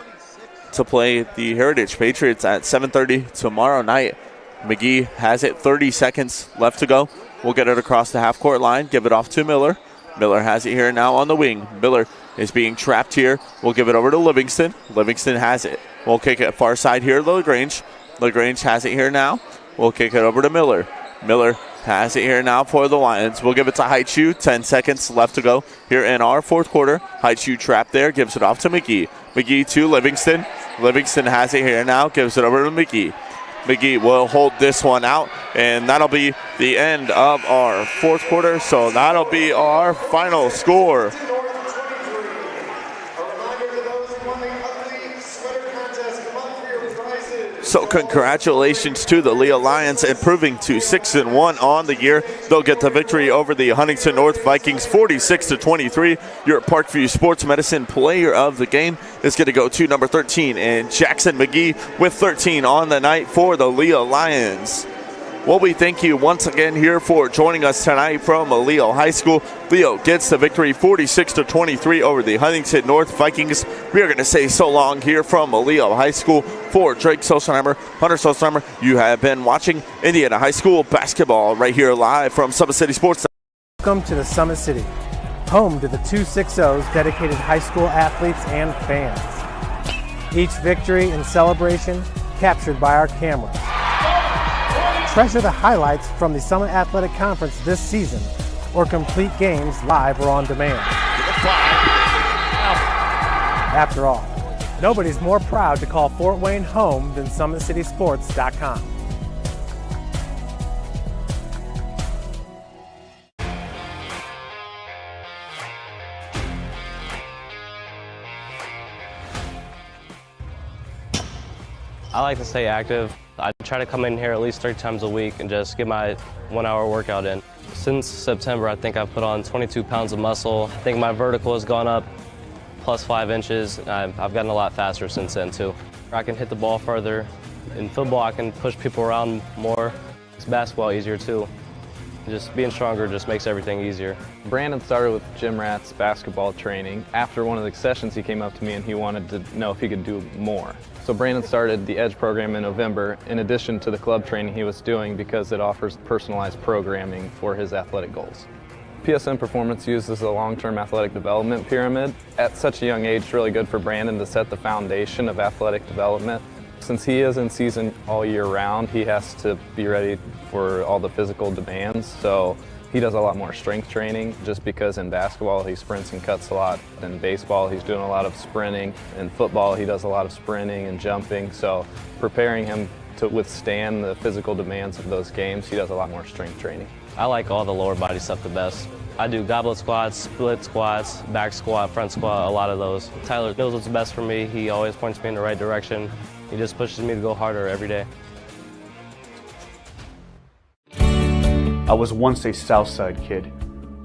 to play the Heritage Patriots at 7:30 tomorrow night. McGee has it, 30 seconds left to go. We'll get it across the half-court line, give it off to Miller. Miller has it here now on the wing. Miller is being trapped here. We'll give it over to Livingston. Livingston has it. We'll kick it far side here to LaGrange. LaGrange has it here now. We'll kick it over to Miller. Miller has it here now for the Lions. We'll give it to Haichu. 10 seconds left to go here in our fourth quarter. Haichu trapped there, gives it off to McGee. McGee to Livingston. Livingston has it here now, gives it over to McGee. McGee will hold this one out, and that'll be the end of our fourth quarter. So that'll be our final score. So congratulations to the Leo Lions, improving to 6-1 on the year. They'll get the victory over the Huntington North Vikings 46-23. Your Parkview Sports Medicine player of the game is going to go to number 13, and Jackson McGee with 13 on the night for the Leo Lions. Well, we thank you once again here for joining us tonight from Leo High School. Leo gets the victory 46-23 over the Huntington North Vikings. We are going to say so long here from Leo High School. For Drake Sosenheimer, Hunter Sosenheimer, you have been watching Indiana High School basketball right here live from Summit City Sports. Welcome to the Summit City, home to the 260's dedicated high school athletes and fans. Each victory and celebration captured by our cameras. Treasure the highlights from the Summit Athletic Conference this season, or complete games live or on demand. After all, nobody's more proud to call Fort Wayne home than SummitCitySports.com. I like to stay active. I try to come in here at least 3 times a week and just get my 1-hour workout in. Since September, I think I've put on 22 pounds of muscle. I think my vertical has gone up plus 5 inches. I've gotten a lot faster since then too. I can hit the ball further. In football, I can push people around more. It's basketball easier too. Just being stronger just makes everything easier. Brandon started with Gym Rat's basketball training. After one of the sessions, he came up to me and he wanted to know if he could do more. So Brandon started the EDGE program in November, in addition to the club training he was doing, because it offers personalized programming for his athletic goals. PSN Performance uses a long-term athletic development pyramid. At such a young age, it's really good for Brandon to set the foundation of athletic development. Since he is in season all year round, he has to be ready for all the physical demands. So he does a lot more strength training, just because in basketball he sprints and cuts a lot. In baseball he's doing a lot of sprinting. In football he does a lot of sprinting and jumping. So preparing him to withstand the physical demands of those games, he does a lot more strength training. I like all the lower body stuff the best. I do goblet squats, split squats, back squat, front squat, a lot of those. Tyler knows what's best for me. He always points me in the right direction. He just pushes me to go harder every day. I was once a Southside kid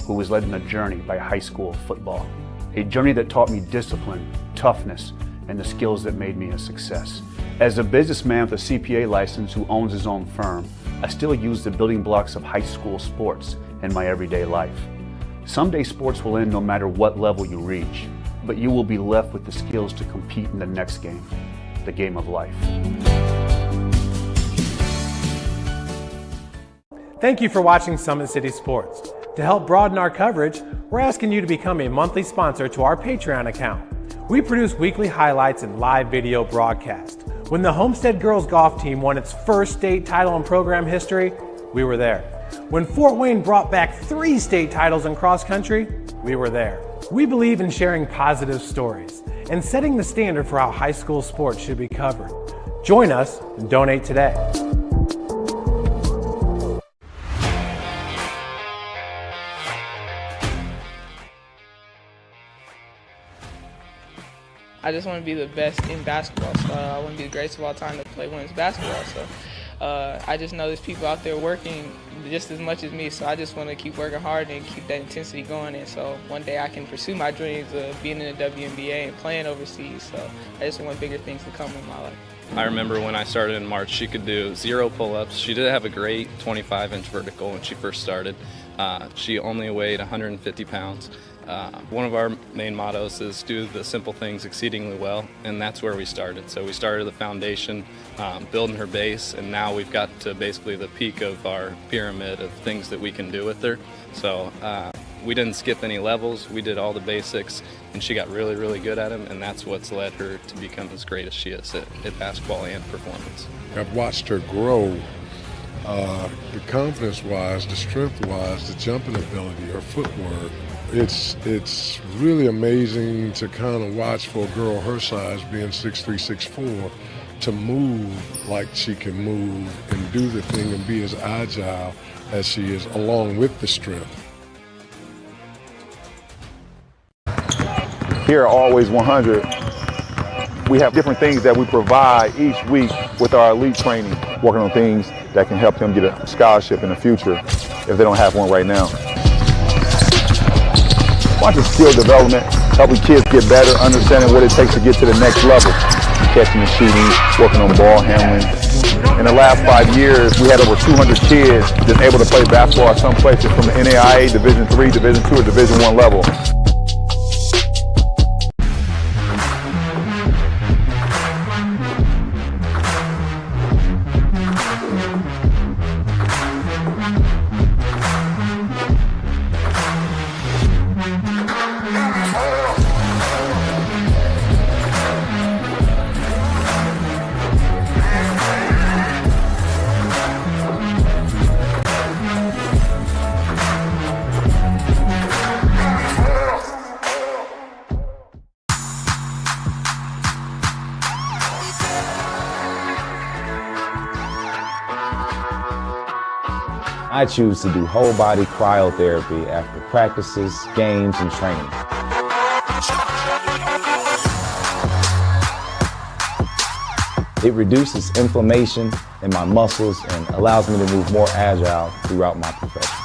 who was led on a journey by high school football. A journey that taught me discipline, toughness, and the skills that made me a success. As a businessman with a CPA license who owns his own firm, I still use the building blocks of high school sports in my everyday life. Someday sports will end no matter what level you reach, but you will be left with the skills to compete in the next game, the game of life. Thank you for watching Summit City Sports. To help broaden our coverage, we're asking you to become a monthly sponsor to our Patreon account. We produce weekly highlights and live video broadcast. When the Homestead girls golf team won its first state title in program history, we were there. When Fort Wayne brought back 3 state titles in cross country, we were there. We believe in sharing positive stories and setting the standard for how high school sports should be covered. Join us and donate today. I just want to be the best in basketball. So I want to be the greatest of all time to play women's basketball. So I just know there's people out there working just as much as me. So I just want to keep working hard and keep that intensity going. And so one day I can pursue my dreams of being in the WNBA and playing overseas. So I just want bigger things to come in my life. I remember when I started in March, she could do 0 pull-ups. She did have a great 25-inch vertical when she first started. She only weighed 150 pounds. One of our main mottos is do the simple things exceedingly well, and that's where we started. So we started the foundation, building her base, and now we've got to basically the peak of our pyramid of things that we can do with her. So we didn't skip any levels. We did all the basics, and she got really, really good at them, and that's what's led her to become as great as she is at basketball and performance. I've watched her grow, the confidence-wise, the strength-wise, the jumping ability, her footwork. It's really amazing to kind of watch for a girl her size, being 6'3", 6'4", to move like she can move and do the thing and be as agile as she is, along with the strength. Here at Always 100, we have different things that we provide each week with our elite training, working on things that can help them get a scholarship in the future if they don't have one right now. Watching skill development, helping kids get better, understanding what it takes to get to the next level. Catching and shooting, working on ball handling. In the last 5 years, we had over 200 kids just able to play basketball at some places from the NAIA, Division III, Division II, or Division I level. I choose to do whole body cryotherapy after practices, games, and training. It reduces inflammation in my muscles and allows me to move more agile throughout my profession.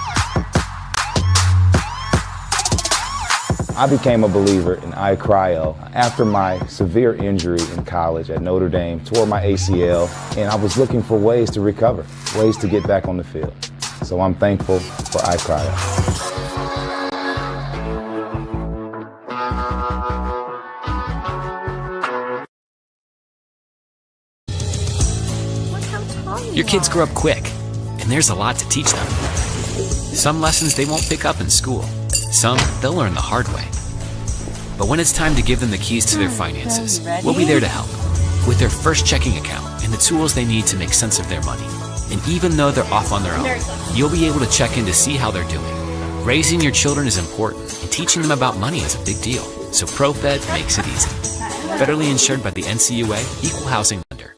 I became a believer in iCryo after my severe injury in college at Notre Dame, tore my ACL, and I was looking for ways to recover, ways to get back on the field. So I'm thankful for iCryo. Your kids grow up quick, and there's a lot to teach them. Some lessons they won't pick up in school. Some they'll learn the hard way. But when it's time to give them the keys to their finances, we'll be there to help with their first checking account and the tools they need to make sense of their money. And even though they're off on their own, you'll be able to check in to see how they're doing. Raising your children is important, and teaching them about money is a big deal. So ProFed makes it easy. Federally insured by the NCUA, Equal Housing Lender.